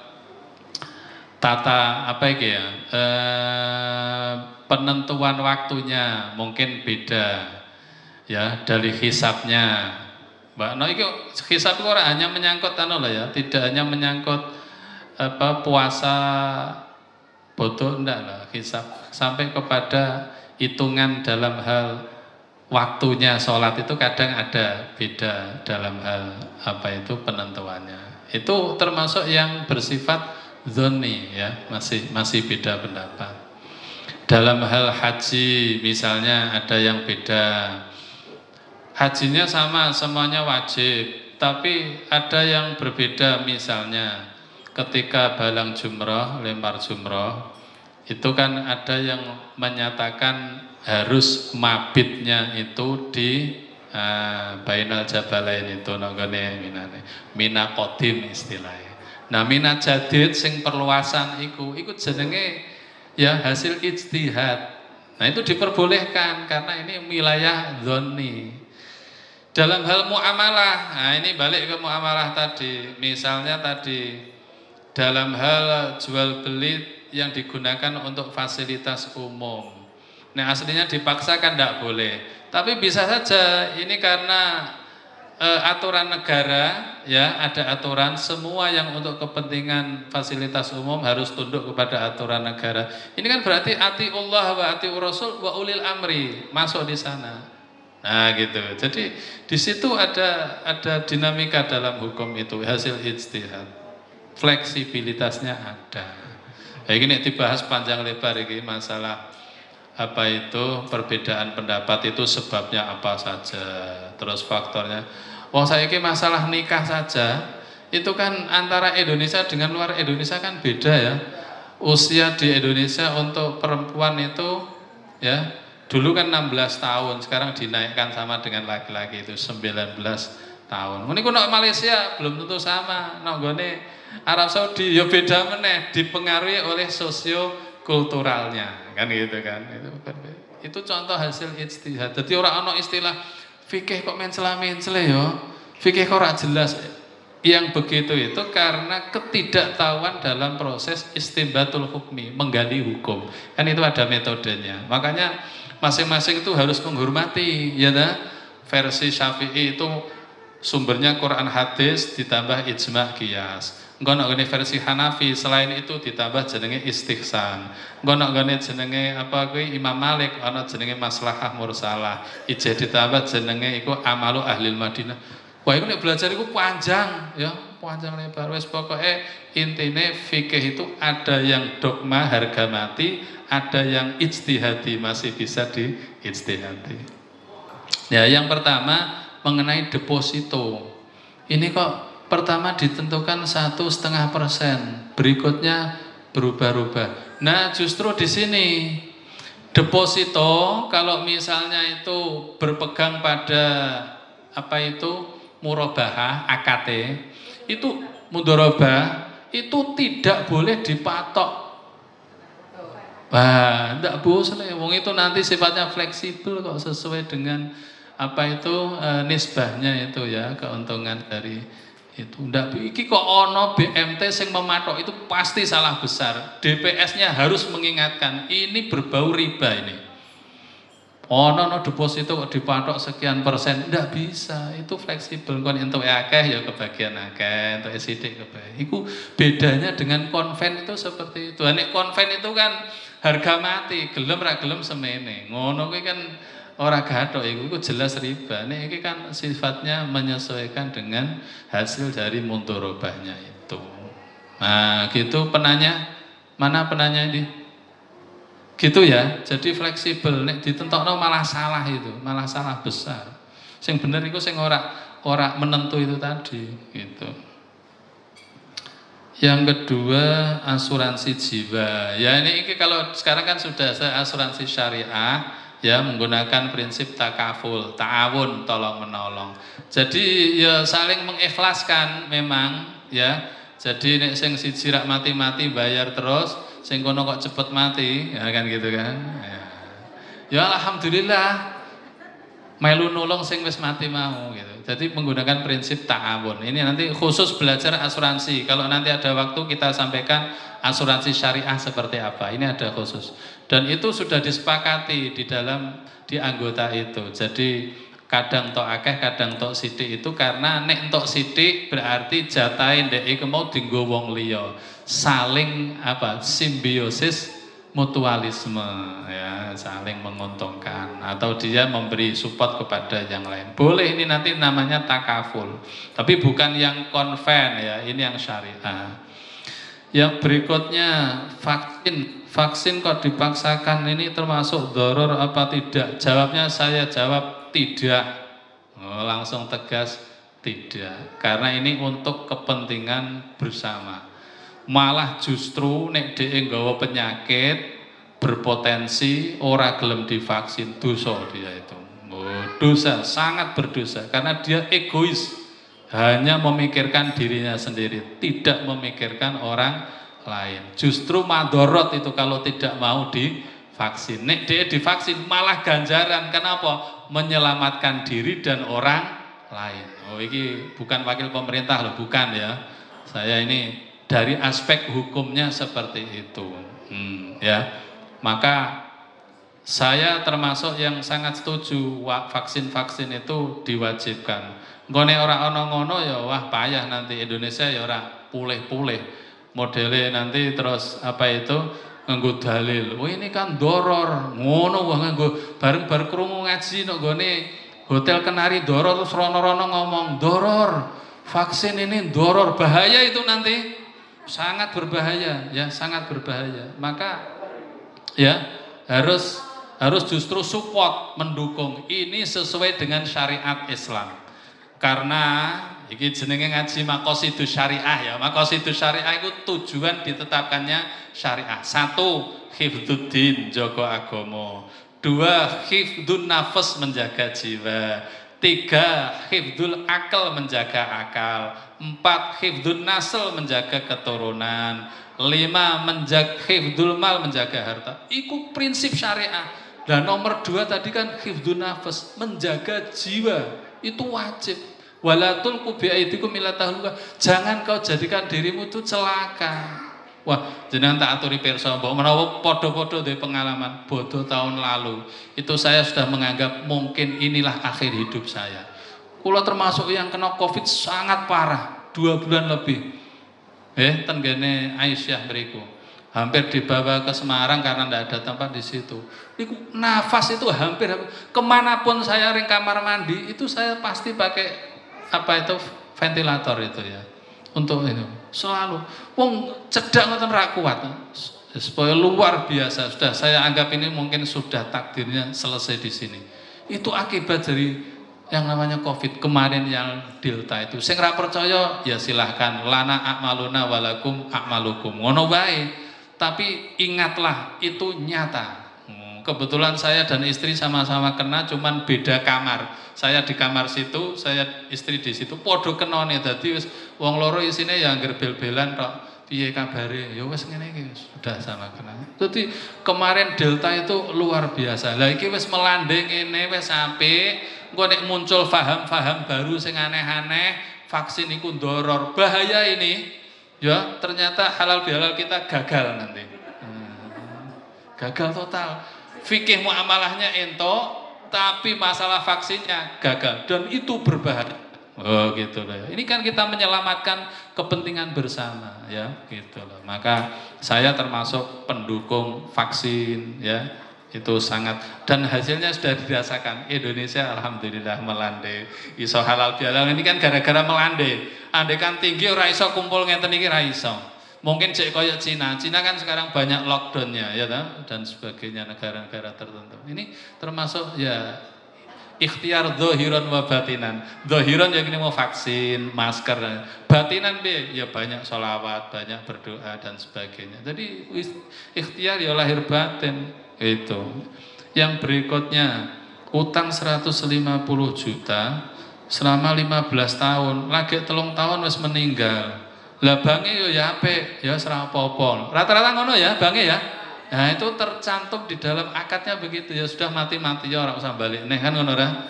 penentuan waktunya mungkin beda ya dari hisabnya. Mbak no itu hisab itu hanya menyangkut tidak hanya menyangkut puasa bodoh, enggak lah, hisab sampai kepada hitungan dalam hal waktunya sholat itu kadang ada beda dalam hal penentuannya. Itu termasuk yang bersifat dzonni ya, masih beda pendapat. Dalam hal haji misalnya ada yang beda. Hajinya sama, semuanya wajib, tapi ada yang berbeda. Misalnya ketika balang jumroh, lempar jumroh, itu kan ada yang menyatakan harus mabitnya itu di bainal jabalain itu nonggone mina qadim istilahnya. Nah mina jadid sing perluasan iku jenenge ya hasil ijtihad. Nah itu diperbolehkan karena ini wilayah dzonni. Dalam hal muamalah, nah ini balik ke muamalah tadi. Misalnya tadi dalam hal jual beli yang digunakan untuk fasilitas umum. Nah aslinya dipaksakan tidak boleh. Tapi bisa saja ini karena aturan negara, ya ada aturan semua yang untuk kepentingan fasilitas umum harus tunduk kepada aturan negara. Ini kan berarti atiullah wa atiur rasul wa ulil amri masuk di sana. Nah gitu. Jadi di situ ada dinamika dalam hukum itu hasil ijtihad. Fleksibilitasnya ada. Kayak gini dibahas panjang lebar ini masalah perbedaan pendapat itu sebabnya apa saja, terus faktornya. Wong saiki masalah nikah saja itu kan antara Indonesia dengan luar Indonesia kan beda ya. Usia di Indonesia untuk perempuan itu ya dulu kan 16 tahun, sekarang dinaikkan sama dengan laki-laki itu 19 tahun. Ini kuno Malaysia belum tentu sama, nonggone Arab Saudi ya beda meneh, dipengaruhi oleh sosio-kulturalnya, kan gitu kan. Itu contoh hasil ijtihad. Jadi orang ono istilah fikih kok mencela-mencela ya, fikih kok ora jelas. Yang begitu itu karena ketidaktahuan dalam proses istinbatul hukmi, menggali hukum. Kan itu ada metodenya. Makanya masing-masing itu harus menghormati, ya dah. Versi Syafi'i itu sumbernya Quran hadis ditambah ijma' qiyas. Engko nek versi Hanafi selain itu ditambah jenenge istihsan. Engko nek jenenge Imam Malik ana jenenge maslahah mursalah. Ijeh ditambah jenenge iku amalu ahlil Madinah. Wah iku nek belajar iku panjang ya, panjang lebar. Wis pokoke intine fikih itu ada yang dogma harga mati, ada yang ijtihadi masih bisa diijtihadi. Ya, yang pertama mengenai deposito. Ini kok pertama ditentukan 1,5%, berikutnya berubah-ubah. Nah, justru di sini deposito kalau misalnya itu berpegang pada murabahah, AKT, itu mudharabah itu tidak boleh dipatok. Wah, tidak boleh. Wong itu nanti sifatnya fleksibel kok sesuai dengan nisbahnya itu ya, keuntungan dari itu. Ndak iki kok ono BMT sing mematok itu pasti salah besar. DPS-nya harus mengingatkan ini berbau riba ini. Ono deposito kok dipatok sekian persen, ndak bisa. Itu fleksibel kon entuk akeh ya kebagian akeh, entuk sithik kebagian. Iku bedanya dengan konven itu seperti itu. Nek konven itu kan harga mati, gelem ra gelem semene. Ngono kuwi kan ora gathok iku jelas riba. Nek iki kan sifatnya menyesuaikan dengan hasil dari mudharabahnya itu. Nah, gitu penanya. Mana penanya ini? Gitu ya. Jadi fleksibel, nek ditentokno malah salah itu, malah salah besar. Sing bener iku sing ora menentu itu tadi, gitu. Yang kedua, asuransi jiwa. Ya ini kalau sekarang kan sudah asuransi syariah, ya menggunakan prinsip takaful, ta'awun, tolong menolong. Jadi ya saling mengikhlaskan memang, ya. Jadi nek sing siji rak mati-mati bayar terus, sing kono kok cepet mati, ya kan gitu kan. Ya alhamdulillah melu nulung sing wis mati mau gitu. Jadi menggunakan prinsip ta'awun. Ini nanti khusus belajar asuransi. Kalau nanti ada waktu kita sampaikan asuransi syariah seperti apa. Ini ada khusus. Dan itu sudah disepakati di anggota itu. Jadi kadang tok akeh, kadang tok sithik itu karena nek tok sithik berarti jatahe ndek iku mau dienggo wong liya. Saling simbiosis mutualisme, ya, saling menguntungkan, atau dia memberi support kepada yang lain. Boleh, ini nanti namanya takaful, tapi bukan yang konven, ya, ini yang syariah. Yang berikutnya vaksin kok dipaksakan, ini termasuk doror apa tidak? Jawabnya saya jawab tidak. Langsung tegas tidak, karena ini untuk kepentingan bersama. Malah justru nek dhek nggawa penyakit berpotensi ora gelem divaksin, dosa dia itu. Dosa, sangat berdosa karena dia egois, hanya memikirkan dirinya sendiri, tidak memikirkan orang lain. Justru madorot itu kalau tidak mau divaksin. Nek dia divaksin malah ganjaran. Kenapa? Menyelamatkan diri dan orang lain. Oh, ini bukan wakil pemerintah loh, bukan ya. Saya ini dari aspek hukumnya seperti itu, ya. Maka saya termasuk yang sangat setuju vaksin-vaksin itu diwajibkan. Nggone ora ana ngono ya wah payah nanti Indonesia ya ora pulih-pulih. Modele nanti terus nganggo dalil. Oh ini kan doror, ngono wah nganggo bareng-bareng krungu ngaji nek nggone Hotel Kenari doror terus rono-rono ngomong doror. Vaksin ini doror, bahaya itu nanti. Sangat berbahaya, ya, sangat berbahaya. Maka ya harus justru support, mendukung. Ini sesuai dengan syariat Islam. Karena iki jenenge ngaji maqasidus syariah, ya. Maqasidus syariah itu tujuan ditetapkannya syariah. 1, hifdzuddin, jaga agama. 2, hifdzun nafas, menjaga jiwa. 3, hifdzul akal, menjaga akal. 4, hifdzun nasl, menjaga keturunan. 5, menjaga hifdzul mal, menjaga harta. Itu prinsip syariah. Dan nomor 2 tadi kan hifdzun nafas, menjaga jiwa. Itu wajib. Walatul kubiaidikum ila tahluka. Jangan kau jadikan dirimu itu celaka. Wah, jenengan tak aturi pirsa, mbok menawa padha-padha duwe pengalaman bodoh tahun lalu. Itu saya sudah menganggap mungkin inilah akhir hidup saya. Kula termasuk yang kena Covid sangat parah, 2 bulan lebih. Tenggene Aisyah beriku. Hampir dibawa ke Semarang karena tidak ada tempat di situ. Iku nafas itu hampir kemanapun saya ring kamar mandi itu saya pasti pakai ventilator itu ya. Untuk itu selalu wong cedak ngoten ra kuat supaya luar biasa. Sudah saya anggap ini mungkin sudah takdirnya selesai di sini. Itu akibat dari yang namanya Covid kemarin yang Delta itu. Sing ra percaya ya silahkan, lana a'maluna walakum a'malukum, ngono wae. Tapi ingatlah itu nyata. Kebetulan saya dan istri sama-sama kena, cuman beda kamar. Saya di kamar situ, saya istri di situ. Podo kenone, dadi wis wong loro isine ya angger bel-belan tok. Piye kabare? Ya wis ngene iki, sudah sama kena. Jadi kemarin Delta itu luar biasa. Lah iki wis melandai ngene wis apik. Engko nek muncul paham-paham baru sing aneh-aneh, vaksin iku ndoror. Bahaya ini. Ya, ternyata halal bihalal kita gagal nanti. Gagal total. Fikih muamalahnya ento, tapi masalah vaksinnya gagal dan itu berbahaya. Oh gitu loh. Ini kan kita menyelamatkan kepentingan bersama, ya gitu loh. Maka saya termasuk pendukung vaksin, ya itu sangat, dan hasilnya sudah dirasakan. Indonesia alhamdulillah melandai. Iso halal bihalal ini kan gara-gara melandai. Andai kan tinggi ora iso kumpul ngeten iki ra iso. Mungkin cek koyok Cina. Cina kan sekarang banyak lockdownnya ya dan sebagainya negara-negara tertentu. Ini termasuk ya ikhtiar dzahiran wa batinan. Dzahiran ya ini mau vaksin, masker. Batinan be ya banyak sholawat, banyak berdoa dan sebagainya. Jadi ikhtiar ya lahir batin itu. Yang berikutnya utang 150 juta selama 15 tahun, lagi 3 tahun wis meninggal. Lah bange yo ya apik, ya ora apa-apa. Rata-rata ngono ya bange ya. Nah, itu tercantum di dalam akadnya begitu ya, sudah mati-mati ya ora usah balik neh kan ngono ora?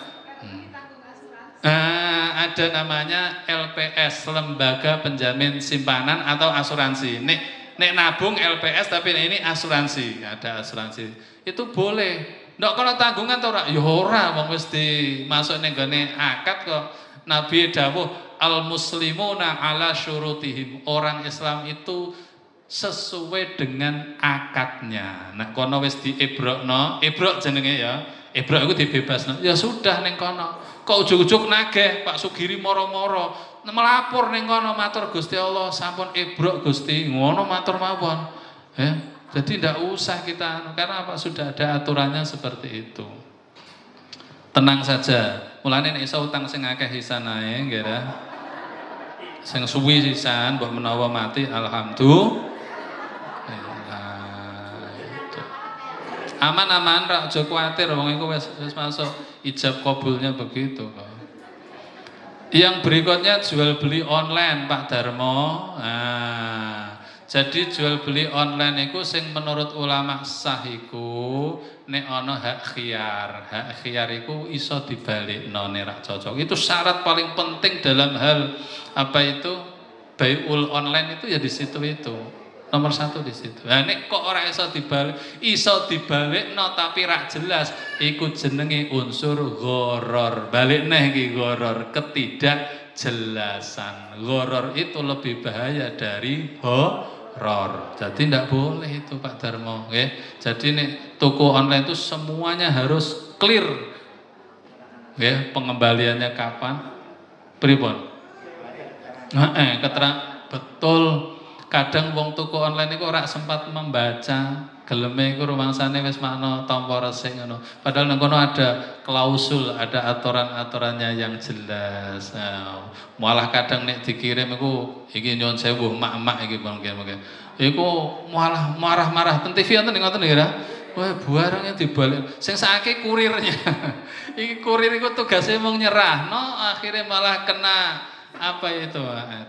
Ada namanya LPS, Lembaga Penjamin Simpanan atau Asuransi. Nek nabung LPS tapi ini asuransi, ada asuransi. Itu boleh. Ndak kalau tanggungan to ora? Ya ora, wong wis dimasuk ning gone akad kok. Nabi dawuh al muslimuna ala syurutihim. Orang Islam itu sesuai dengan akadnya. Nek kono wis diebrokno, ebrok jenenge ya. Ebrok iku dibebasno. Ya sudah ning kono. Kok ujug-ujug nagih Pak Sugiri moro-moro melapor ning kono matur Gusti Allah sampun ebrok Gusti. Ngono matur mawon. Ya. Jadi tidak usah kita, karena apa sudah ada aturannya seperti itu. Tenang saja. Mulane nek iso utang sing akeh sisan ae, nggih ta. Sing suwi sisan mbok menawa mati alhamdulillah. Aman-aman ra aja kuwatir wong iku wis masuk ijab kabulnya begitu kok. Yang berikutnya jual beli online Pak Darmo. Jadi jual beli online itu sing menurut ulama sah iku nek ana hak khiyar. Hak khiyar iku iso dibalikno nek ra cocok. Itu syarat paling penting dalam hal apa itu bai'ul online itu ya di situ itu. Nomor 1 di situ. Nah nek kok ora iso dibalikno tapi ra jelas iku jenenge unsur gharar. Balik neh iki gharar, ketidakjelasan. Gharar itu lebih bahaya dari horor. Jadi tidak boleh itu Pak Darmo, nggih. Jadi nek toko online itu semuanya harus clear. Nggih, pengembaliannya kapan? Pripun? Keterangan betul. Kadang wong tuku online iku ora sempat membaca, geleme iku rumangsane wis makna tampa resik ngono. Padahal nang kono ada klausul, ada aturan-aturannya yang jelas. Nah, malah kadang nek dikirim iku iki nyuwun sewu mak-mak iki mungkin. Iku malah marah-marah ten TV enten ngoten nggih ra. Wah, barangnya dibalik. Sing sakake kurirnya. Iki kurir iku tugasnya mung nyerahno, akhirnya malah kena apa itu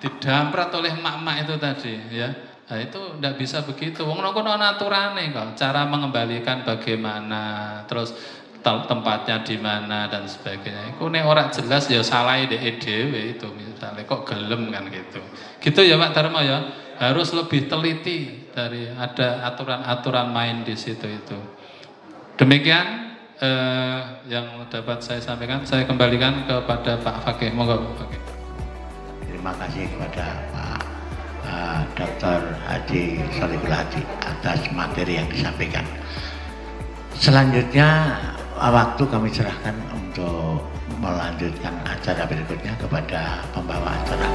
didamprat oleh mak-mak itu tadi ya. Nah, itu tidak bisa begitu. Wong kono ana aturane kok. Cara mengembalikan bagaimana, terus tempatnya di mana dan sebagainya. Iku nek ora jelas ya salahe dhek dhewe itu misalnya kok gelem kan gitu. Gitu ya Pak Darmo ya. Harus lebih teliti dari ada aturan-aturan main di situ itu. Demikian yang dapat saya sampaikan. Saya kembalikan kepada Pak Fakih. Monggo Pak Fakih. Terima kasih kepada Pak Dr. Haji Sholihul Hadi atas materi yang disampaikan. Selanjutnya waktu kami serahkan untuk melanjutkan acara berikutnya kepada pembawa acara.